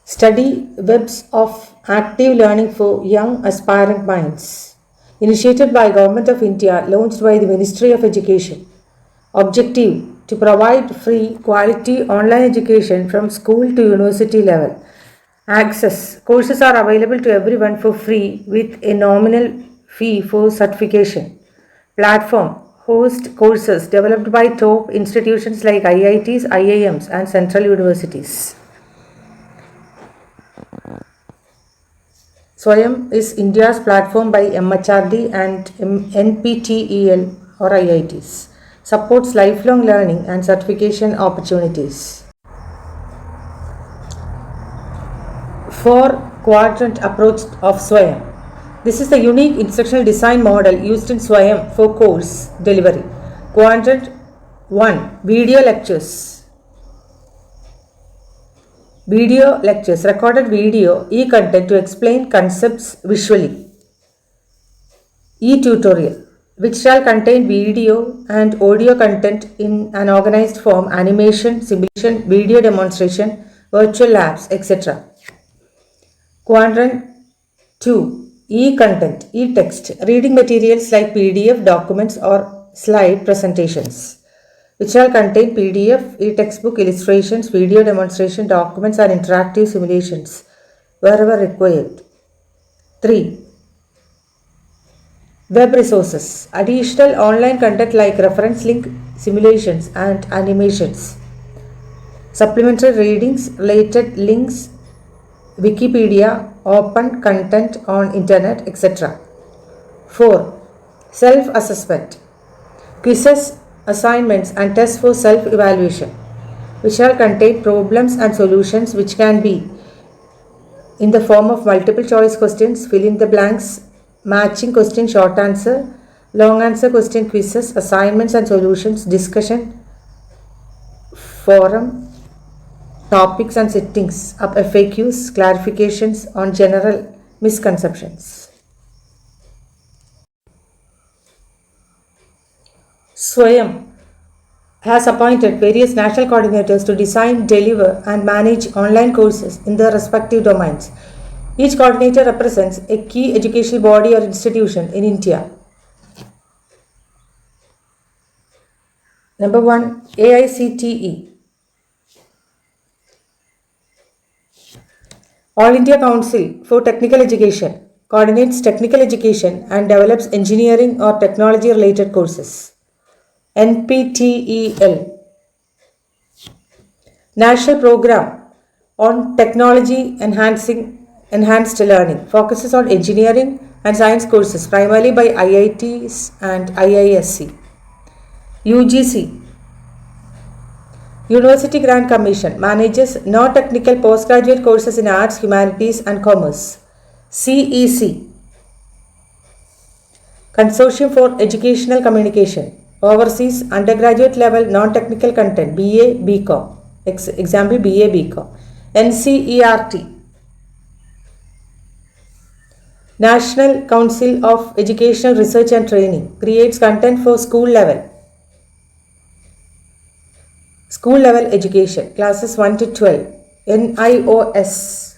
Study webs of active learning for young aspirant minds. Initiated by Government of India, launched by the Ministry of Education. Objective: to provide free, quality online education from school to university level. Access: courses are available to everyone for free with a nominal fee for certification. Platform: host courses developed by top institutions like IITs, IIMs, and central universities. Swayam is India's platform by MHRD and NPTEL or IITs. Supports lifelong learning and certification opportunities. Four-quadrant approach of Swayam. This is the unique instructional design model used in Swayam for course delivery. Quadrant 1. Video lectures. Video lectures, recorded video, e-content to explain concepts visually. E-tutorial, which shall contain video and audio content in an organized form, animation, simulation, video demonstration, virtual labs, etc. Quadrant 2. E-content, e-text, reading materials like PDF, documents, or slide presentations, which shall contain PDF, e-textbook, illustrations, video demonstration, documents, and interactive simulations wherever required. 3. Web resources, additional online content like reference link, simulations, and animations. supplementary readings, related links, Wikipedia, open content on internet, etc. 4. Self-assessment. Quizzes, assignments and tests for self-evaluation, which shall contain problems and solutions which can be in the form of multiple choice questions, fill in the blanks, matching question short answer, long answer question quizzes, assignments and solutions, discussion, forum, topics and settings of FAQs, clarifications on general misconceptions. Swayam has appointed various national coordinators to design, deliver, and manage online courses in their respective domains. Each coordinator represents a key educational body or institution in India. Number 1, AICTE, All India Council for Technical Education, coordinates technical education and develops engineering or technology related courses. NPTEL, National Program on Technology Enhanced Learning, focuses on engineering and science courses primarily by IITs and IISc. UGC, University Grant Commission, manages non-technical postgraduate courses in arts, humanities and commerce. CEC, Consortium for Educational Communication, oversees undergraduate level non-technical content, BA, BCom. Example, BA, BCom. NCERT, National Council of Educational Research and Training, creates content for school level education, classes 1 to 12. NIOS,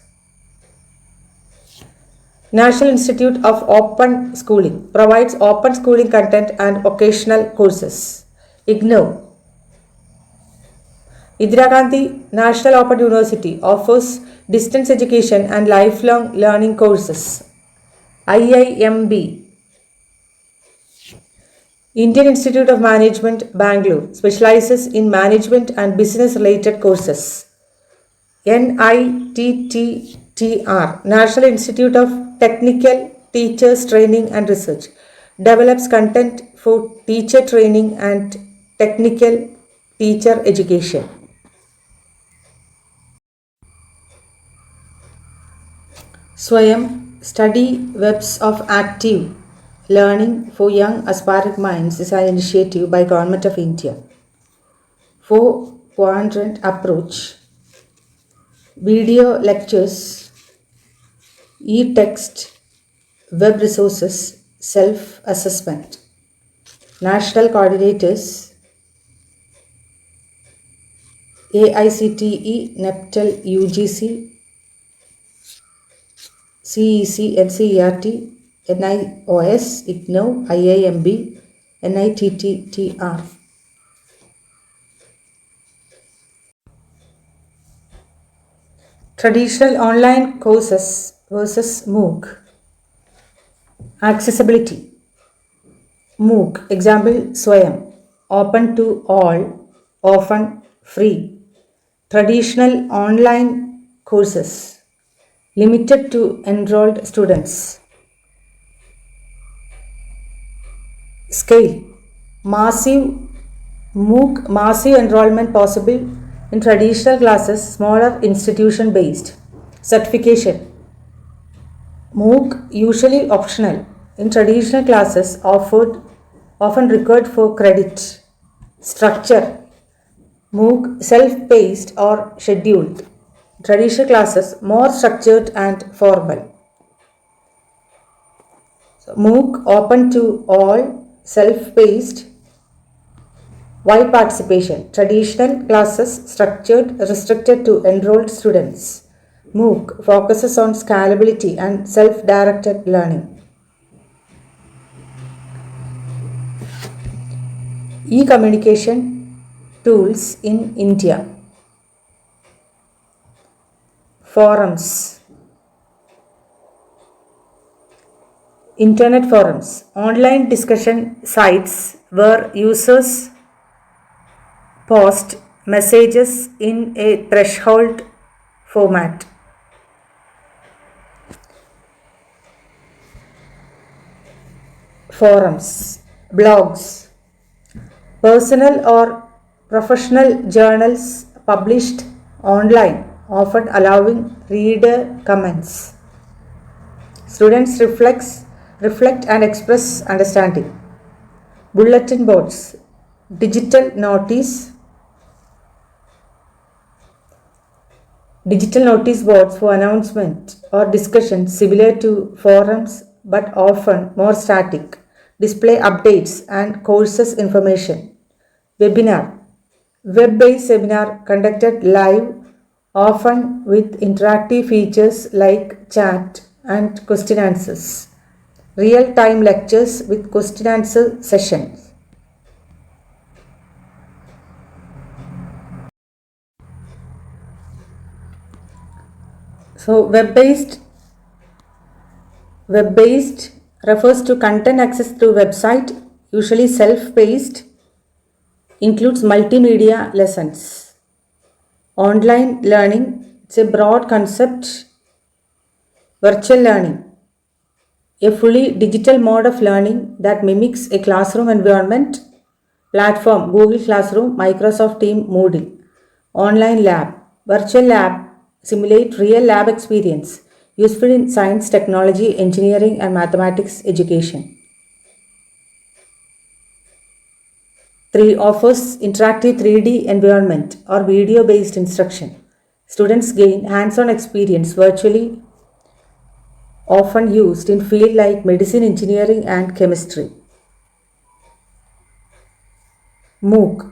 National Institute of Open Schooling, provides open schooling content and occasional courses. IGNOU, Indira Gandhi National Open University, offers distance education and lifelong learning courses. IIMB, Indian Institute of Management, Bangalore, specializes in management and business related courses. NITTTR, National Institute of Technical Teachers Training and Research, develops content for teacher training and technical teacher education. Swayam, study webs of active learning for young aspiring minds, is an initiative by Government of India. 4-quadrant approach, video lectures, e-text, web resources, self-assessment. National coordinators, AICTE, NEPTEL, UGC, CEC, NCERT, NIOS, IGNOU, IIMB, NITTTR. Traditional online courses versus MOOC. Accessibility. MOOC, example Swayam, open to all, often free. Traditional online courses, limited to enrolled students. Scale, massive MOOC, massive enrollment possible in traditional classes, smaller institution based. Certification, MOOC usually optional in traditional classes, often required for credit. Structure, MOOC self-paced or scheduled. Traditional classes more structured and formal. So, MOOC open to all, self-paced, wide participation. Traditional classes structured, restricted to enrolled students. MOOC focuses on scalability and self-directed learning. E-communication tools in India. Forums, internet forums, online discussion sites where users post messages in a threshold format. Forums, blogs, personal or professional journals published online, often allowing reader comments. Students reflect and express understanding. Bulletin boards, digital notice boards for announcement or discussion similar to forums but often more static. Display updates and courses information. Webinar, web-based seminar conducted live, often with interactive features like chat and question answers. Real-time lectures with question answer sessions. So web-based refers to content accessed through website, usually self-paced, includes multimedia lessons. Online learning, it's a broad concept. Virtual learning, a fully digital mode of learning that mimics a classroom environment. Platform, Google Classroom, Microsoft Team, Moodle. Online lab, virtual lab, simulate real lab experience, useful in science, technology, engineering and mathematics education. 3. Offers interactive 3D environment or video based instruction. Students gain hands-on experience virtually, often used in fields like medicine, engineering and chemistry. MOOC,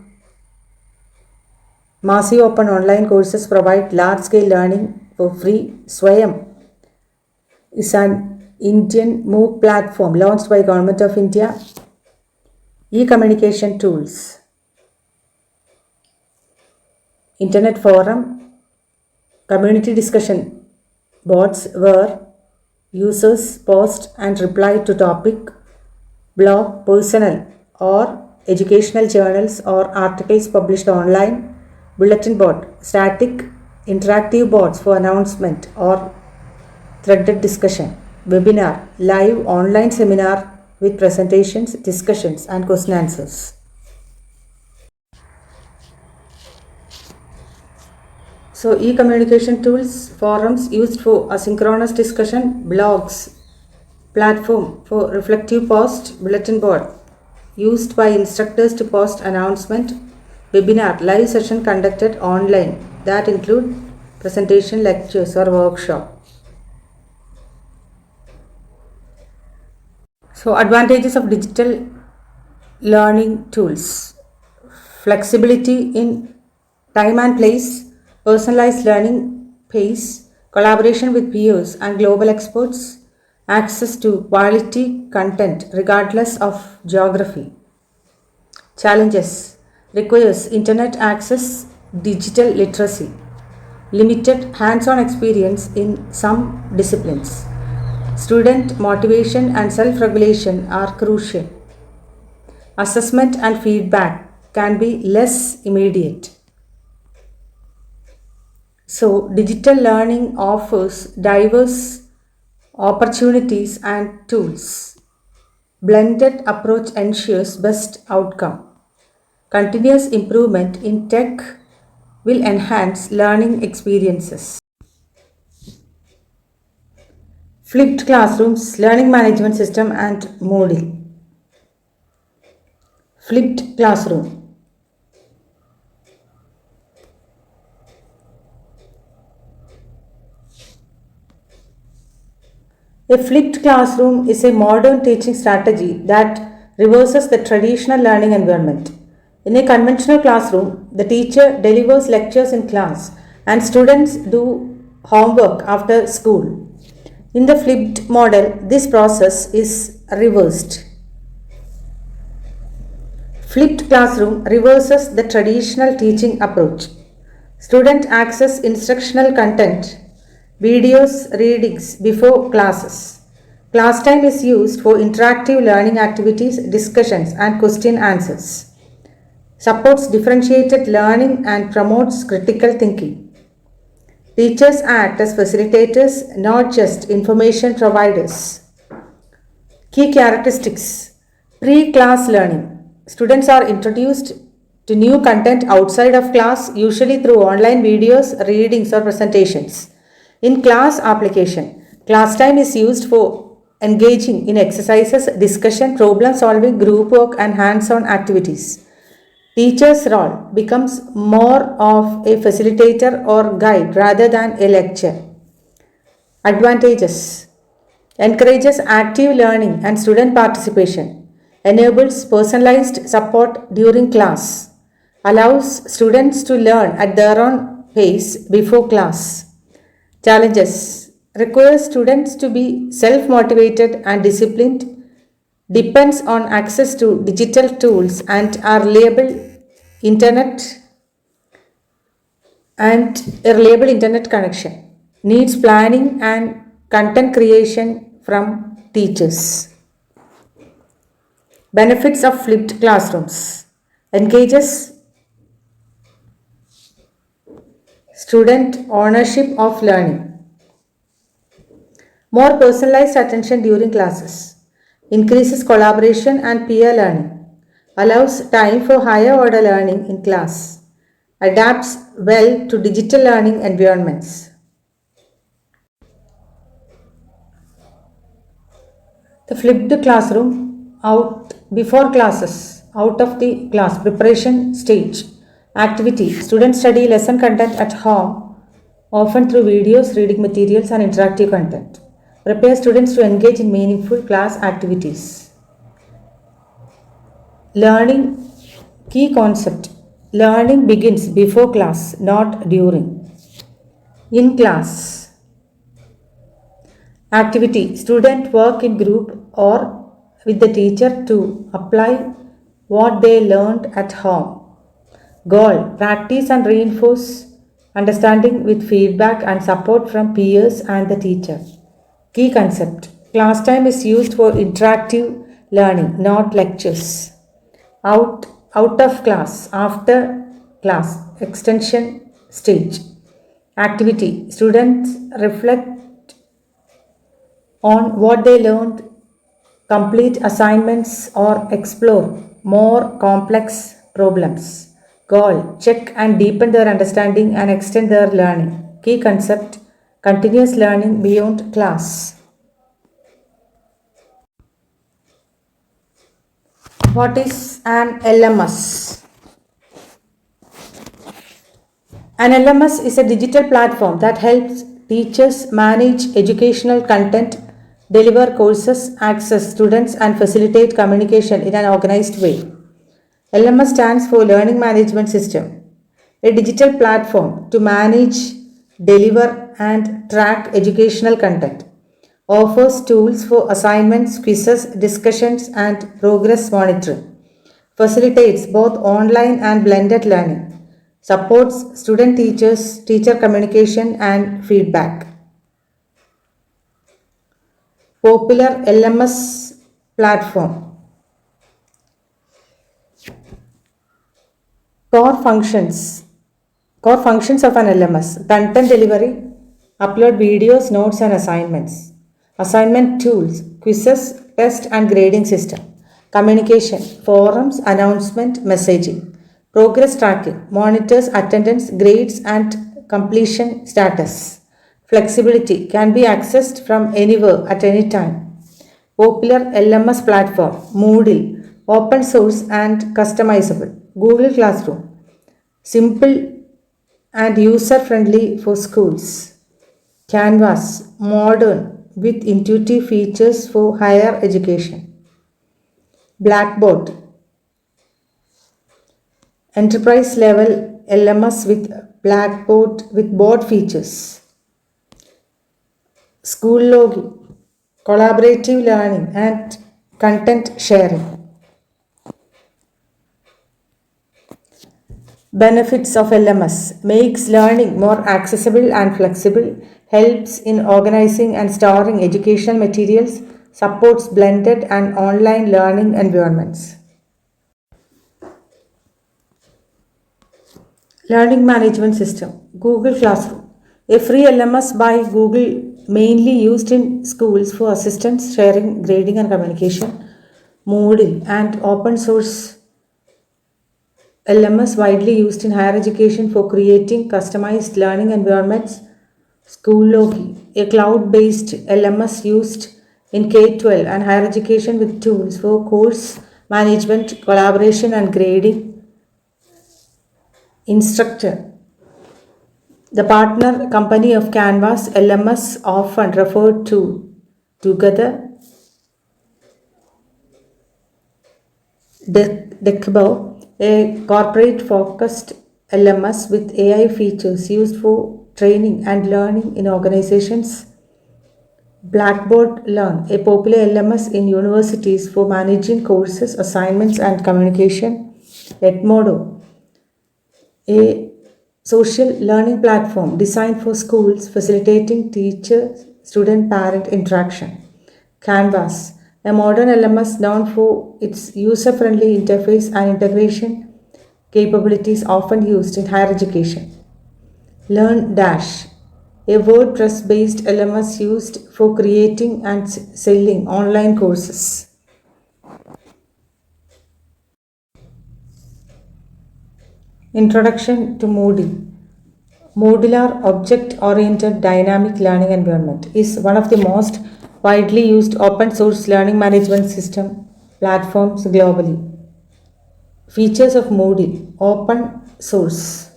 massive open online courses provide large-scale learning for free. Swayam is an Indian MOOC platform launched by Government of India. E-communication tools, internet forum, community discussion boards where users post and reply to topic, blog, personal or educational journals or articles published online, bulletin board, static interactive boards for announcement or threaded discussion, webinar, live online seminar with presentations, discussions and question answers. So e-communication tools, forums used for asynchronous discussion, blogs, platform for reflective post, bulletin board used by instructors to post announcement, webinar, live session conducted online that include presentation, lectures or workshop. So advantages of digital learning tools: flexibility in time and place, personalized learning pace, collaboration with peers and global experts, access to quality content regardless of geography. Challenges: requires internet access, digital literacy, limited hands-on experience in some disciplines. Student motivation and self-regulation are crucial. Assessment and feedback can be less immediate. So, digital learning offers diverse opportunities and tools. Blended approach ensures best outcome. Continuous improvement in tech will enhance learning experiences. Flipped classrooms, learning management system and Moodle. Flipped classroom. A flipped classroom is a modern teaching strategy that reverses the traditional learning environment. In a conventional classroom, the teacher delivers lectures in class and students do homework after school. In the flipped model, this process is reversed. Flipped classroom reverses the traditional teaching approach. Students access instructional content, videos, readings before classes. Class time is used for interactive learning activities, discussions, and question answers. supports differentiated learning and promotes critical thinking. Teachers act as facilitators, not just information providers. Key characteristics: pre class learning. Students are introduced to new content outside of class, usually through online videos, readings, or presentations. In class application, class time is used for engaging in exercises, discussion, problem solving, group work, and hands on activities. Teacher's role becomes more of a facilitator or guide rather than a lecture. Advantages: encourages active learning and student participation, enables personalized support during class, allows students to learn at their own pace before class. Challenges: requires students to be self motivated and disciplined, depends on access to digital tools and are reliable internet a reliable internet connection, needs planning and content creation from teachers. Benefits of flipped classrooms: engages student ownership of learning, more personalized attention during classes, increases collaboration and peer learning, allows time for higher order learning in class, adapts well to digital learning environments. The flipped classroom out before classes, out of the class preparation stage. Activity: students study lesson content at home, often through videos, reading materials, and interactive content. Prepare students to engage in meaningful class activities. Learning key concept: learning begins before class, not during. In class, activity: student work in group or with the teacher to apply what they learned at home. Goal: practice and reinforce understanding with feedback and support from peers and the teacher. Key concept: class time is used for interactive learning, not lectures. Out, out of class, after class, extension stage. Activity: students reflect on what they learned, complete assignments, or explore more complex problems. Goal: check and deepen their understanding and extend their learning. Key concept: continuous learning beyond class. What is an LMS? An LMS is a digital platform that helps teachers manage educational content, deliver courses, access students, and facilitate communication in an organized way. LMS stands for Learning Management System, a digital platform to manage, deliver, and track educational content. Offers tools for assignments, quizzes, discussions, and progress monitoring. Facilitates both online and blended learning. Supports student teachers, teacher communication, and feedback. Popular LMS platform. Core functions. Core functions of an LMS: content delivery, upload videos, notes, and assignments, assignment tools, quizzes, test and grading system, communication, forums, announcement, messaging, progress tracking, monitors attendance, grades, and completion status. Flexibility: can be accessed from anywhere at any time. Popular LMS platform: Moodle, open source and customizable. Google Classroom, simple and user friendly for schools. Canvas, modern with intuitive features for higher education. Blackboard, enterprise level LMS with Blackboard with board features. School login, collaborative learning and content sharing. Benefits of LMS: makes learning more accessible and flexible, helps in organizing and storing educational materials, supports blended and online learning environments. Learning Management System Google Classroom, a free LMS by Google mainly used in schools for assistance, sharing, grading, and communication. Moodle and open source LMS widely used in higher education for creating customized learning environments. Schoology, a cloud based LMS used in K 12 and higher education with tools for course management, collaboration, and grading. Instructor, the partner company of Canvas LMS, often referred to together. Decbo, a corporate focused LMS with AI features used for training and learning in organizations. Blackboard Learn, a popular LMS in universities for managing courses, assignments, and communication. Edmodo, a social learning platform designed for schools facilitating teacher student parent interaction. Canvas, a modern LMS known for its user friendly interface and integration capabilities often used in higher education. Learn Dash, a WordPress based LMS used for creating and selling online courses. Introduction to Moodle. Modular Object Oriented Dynamic Learning Environment is one of the most widely used open source learning management system platforms globally. Features of Moodle: open source,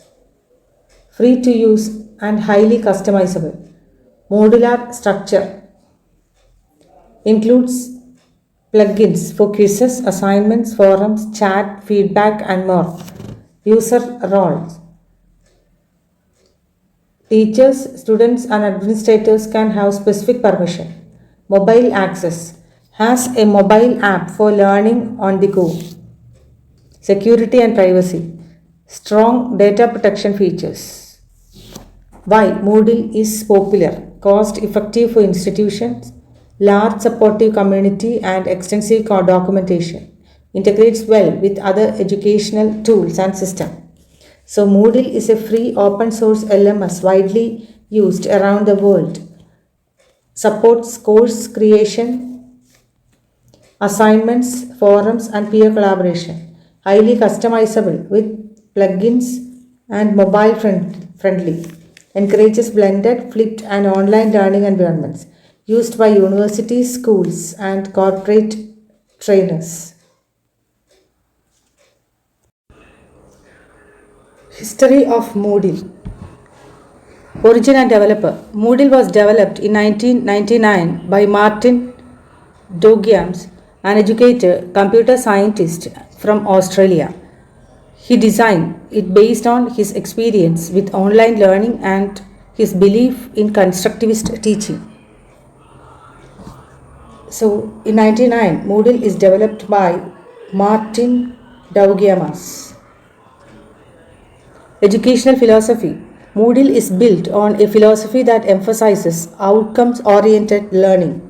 free to use, and highly customizable. Modular structure includes plugins for quizzes, assignments, forums, chat, feedback, and more. User roles: teachers, students, and administrators can have specific permission. Mobile access has a mobile app for learning on the go. Security and privacy. Strong data protection features. Why Moodle is popular. Cost effective for institutions. Large supportive community and extensive documentation. Integrates well with other educational tools and systems. So Moodle is a free open source LMS widely used around the world. Supports course creation, assignments, forums, and peer collaboration. Highly customizable with plugins and mobile friendly. Encourages blended, flipped, and online learning environments used by universities, schools, and corporate trainers. History of Moodle. Origin and developer. Moodle was developed in 1999 by Martin Dougiams, an educator, computer scientist from Australia. He designed it based on his experience with online learning and his belief in constructivist teaching. So, in 1999, Moodle is developed by Martin Dougiamas. Educational philosophy. Moodle is built on a philosophy that emphasizes outcomes oriented learning.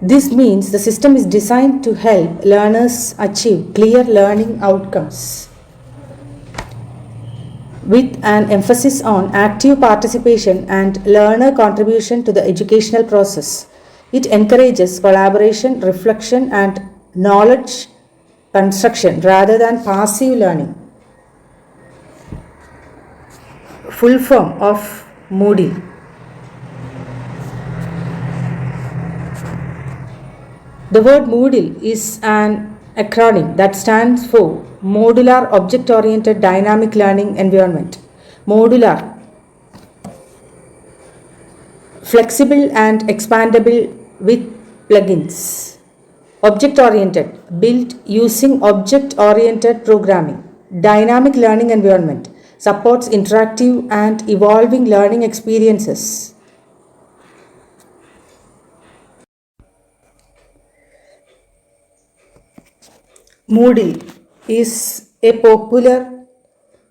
This means the system is designed to help learners achieve clear learning outcomes with an emphasis on active participation and learner contribution to the educational process. It encourages collaboration, reflection, and knowledge construction rather than passive learning. Full form of Moodle. The word Moodle is an acronym that stands for Modular Object Oriented Dynamic Learning Environment. Modular, flexible and expandable with plugins. Object oriented, built using object oriented programming. Dynamic learning environment, supports interactive and evolving learning experiences. Moodle is a popular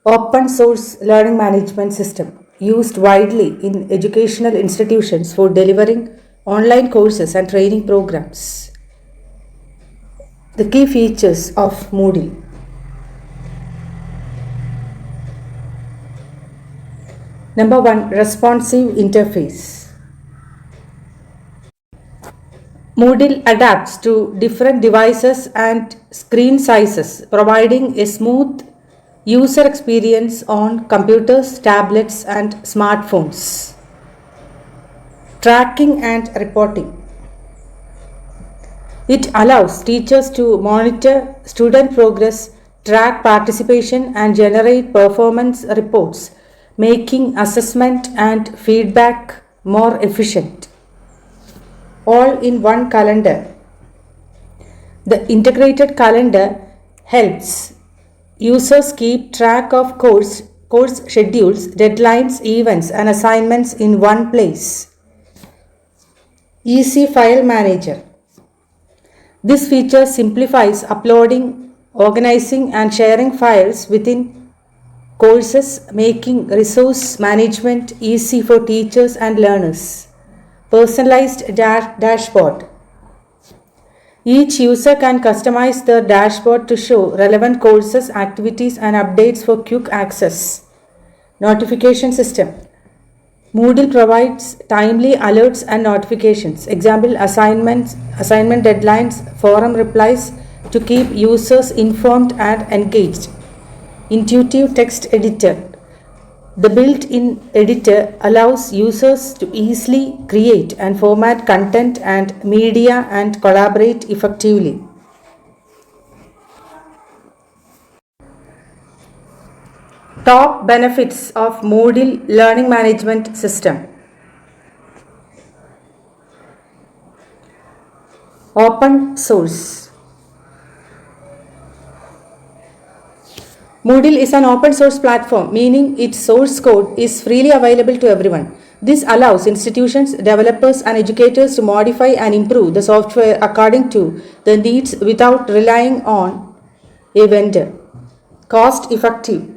open source learning management system used widely in educational institutions for delivering online courses and training programs. The key features of Moodle. Number 1, responsive interface. Moodle adapts to different devices and screen sizes, providing a smooth user experience on computers, tablets, and smartphones. Tracking and reporting. It allows teachers to monitor student progress, track participation, and generate performance reports, making assessment and feedback more efficient. All in one calendar. The integrated calendar helps users keep track of course schedules, deadlines, events, and assignments in one place. Easy File Manager. This feature simplifies uploading, organizing, and sharing files within courses, making resource management easy for teachers and learners. Personalized dashboard. Each user can customize their dashboard to show relevant courses, activities, and updates for quick access. Notification system. Moodle provides timely alerts and notifications. Example, assignment deadlines, forum replies to keep users informed and engaged. Intuitive text editor. The built-in editor allows users to easily create and format content and media and collaborate effectively. Top benefits of Moodle Learning Management System. Open source. Moodle is an open source platform, meaning its source code is freely available to everyone. This allows institutions, developers, and educators to modify and improve the software according to the needs without relying on a vendor. Cost effective.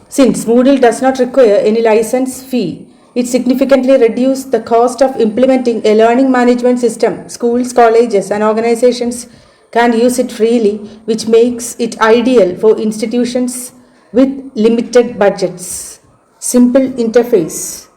Since Moodle does not require any license fee, it significantly reduces the cost of implementing a learning management system. Schools, colleges, and organizations can use it freely, which makes it ideal for institutions with limited budgets. Simple interface.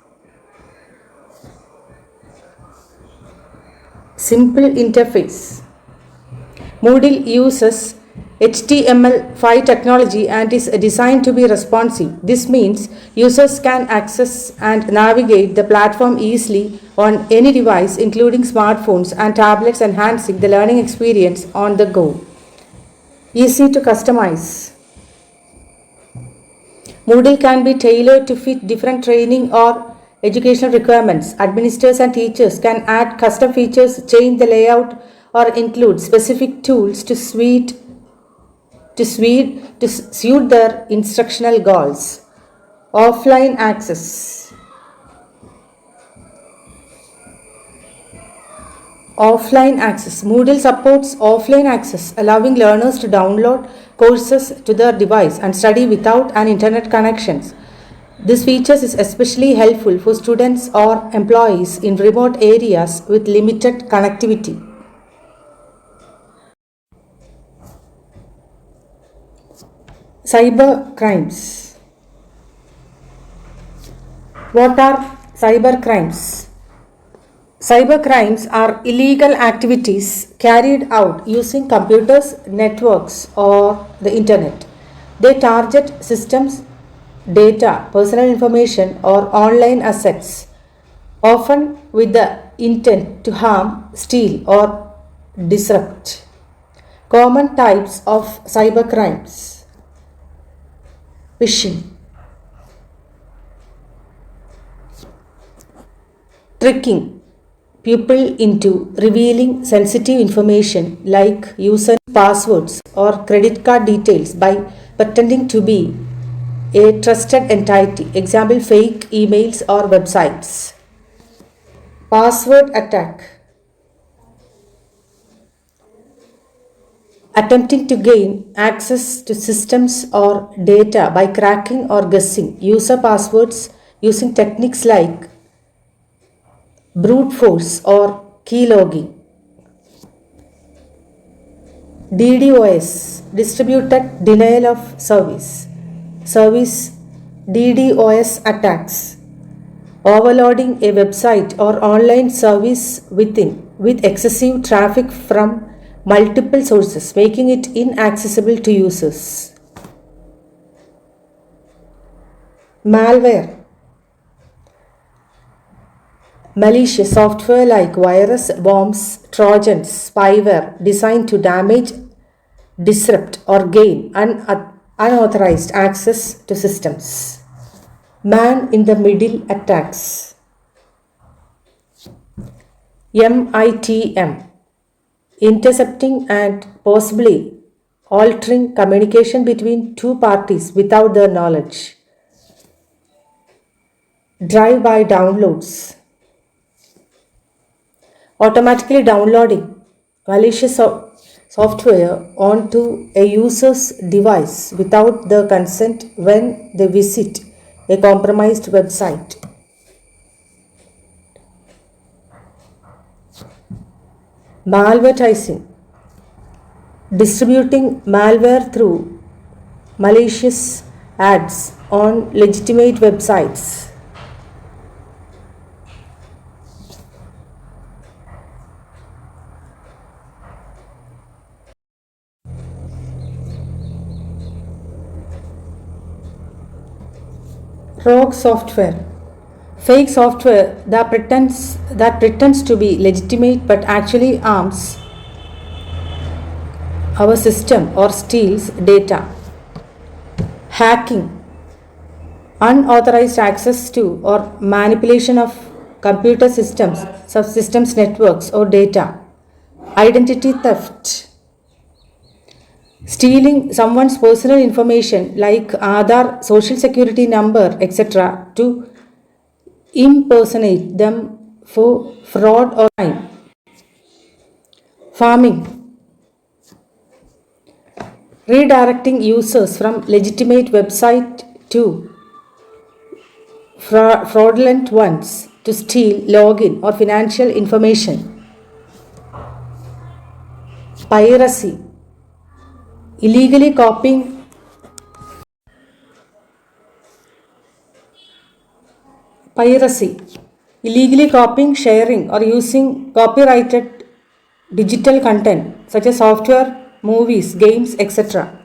Moodle uses HTML5 technology and is designed to be responsive. This means users can access and navigate the platform easily on any device, including smartphones and tablets, enhancing the learning experience on the go. Easy to customize. Moodle can be tailored to fit different training or educational requirements. Administrators and teachers can add custom features, change the layout, or include specific tools to suit their instructional goals. Offline access. Moodle supports offline access, allowing learners to download courses to their device and study without an internet connection. This feature is especially helpful for students or employees in remote areas with limited connectivity. Cyber crimes. What are cyber crimes? Cyber crimes are illegal activities carried out using computers, networks, or the internet. They target systems, data, personal information, or online assets, often with the intent to harm, steal, or disrupt. Common types of cyber crimes. Phishing. Tricking people into revealing sensitive information like user passwords or credit card details by pretending to be a trusted entity. Example, fake emails or websites. Password attack. Attempting to gain access to systems or data by cracking or guessing user passwords using techniques like brute force or keylogging. DDoS, distributed denial of service. Service DDoS attacks, overloading a website or online service with excessive traffic from multiple sources, making it inaccessible to users. Malware, malicious software like virus, bombs, trojans, spyware designed to damage, disrupt, or gain unauthorized access to systems. Man in the middle attacks. MITM, intercepting and possibly altering communication between two parties without their knowledge. Drive-by downloads, automatically downloading malicious software onto a user's device without their consent when they visit a compromised website. Malvertising, distributing malware through malicious ads on legitimate websites. Rogue software, fake software that pretends to be legitimate but actually harms our system or steals data. Hacking, unauthorized access to or manipulation of computer systems, subsystems, networks, or data. Identity theft, stealing someone's personal information like Aadhaar, social security number, etc., to impersonate them for fraud or crime. Farming, redirecting users from legitimate website to fraudulent ones to steal login or financial information. Piracy, illegally copying sharing, or using copyrighted digital content such as software, movies, games, etc.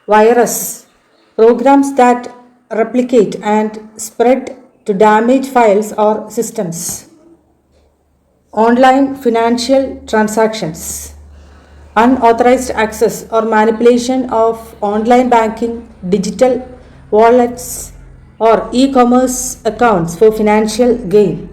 Virus, programs that replicate and spread to damage files or systems. Online financial transactions, unauthorized access or manipulation of online banking, digital wallets, or e-commerce accounts for financial gain.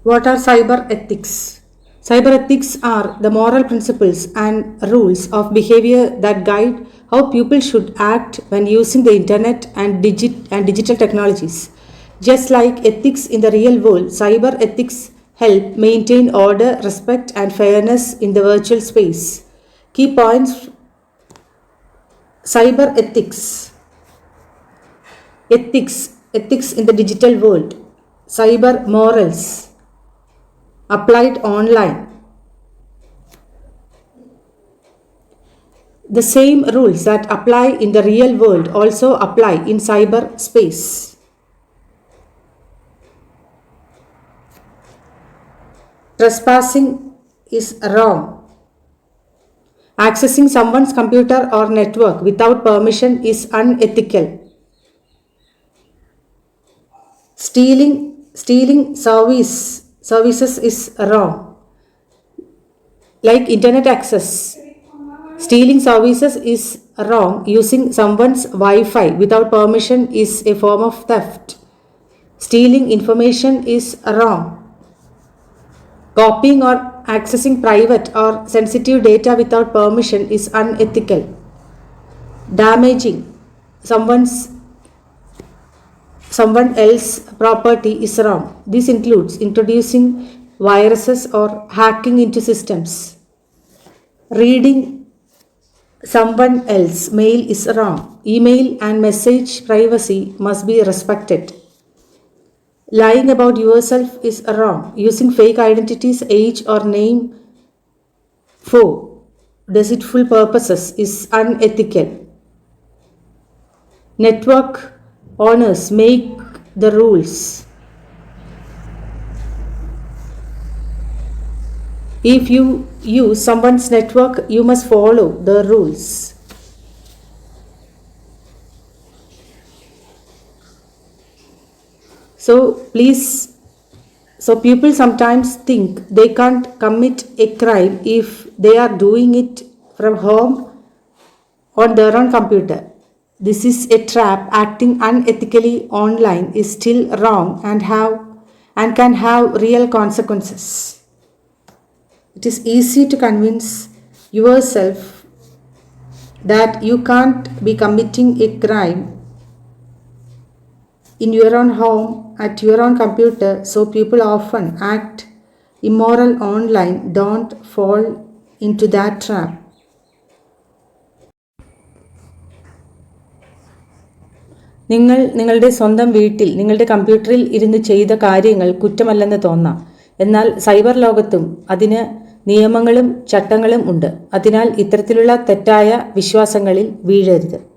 What are cyber ethics? Cyber ethics are the moral principles and rules of behavior that guide how people should act when using the internet and digital technologies. Just like ethics in the real world, cyber ethics help maintain order, respect, and fairness in the virtual space. Key points: cyber ethics in the digital world, cyber morals applied online. The same rules that apply in the real world also apply in cyberspace. Trespassing is wrong. Accessing someone's computer or network without permission is unethical. Stealing services is wrong. Like internet access, stealing services is wrong. Using someone's Wi-Fi without permission is a form of theft. Stealing information is wrong. Copying or accessing private or sensitive data without permission is unethical. Damaging someone else's property is wrong. This includes introducing viruses or hacking into systems. Reading someone else's mail is wrong. Email and message privacy must be respected. Lying about yourself is wrong. Using fake identities, age, or name for deceitful purposes is unethical. Network owners make the rules. If you use someone's network, you must follow the rules. So people sometimes think they can't commit a crime if they are doing it from home on their own computer. This is a trap. Acting unethically online is still wrong and can have real consequences. It is easy to convince yourself that you can't be committing a crime in your own home at your own computer, so people often act immoral online. Don't fall into that trap. നിങ്ങളുടെ സ്വന്തം വീട്ടിൽ നിങ്ങളുടെ കമ്പ്യൂട്ടറിൽ ഇരുന്ന് ചെയ്ത കാര്യങ്ങൾ കുറ്റമല്ലെന്ന് തോന്നാം. എന്നാൽ സൈബർ ലോകത്തും അതിന് നിയമങ്ങളും ചട്ടങ്ങളും ഉണ്ട്. അതിനാൽ ഇത്തരത്തിലുള്ള തെറ്റായ വിശ്വാസങ്ങളിൽ വീഴരുത്.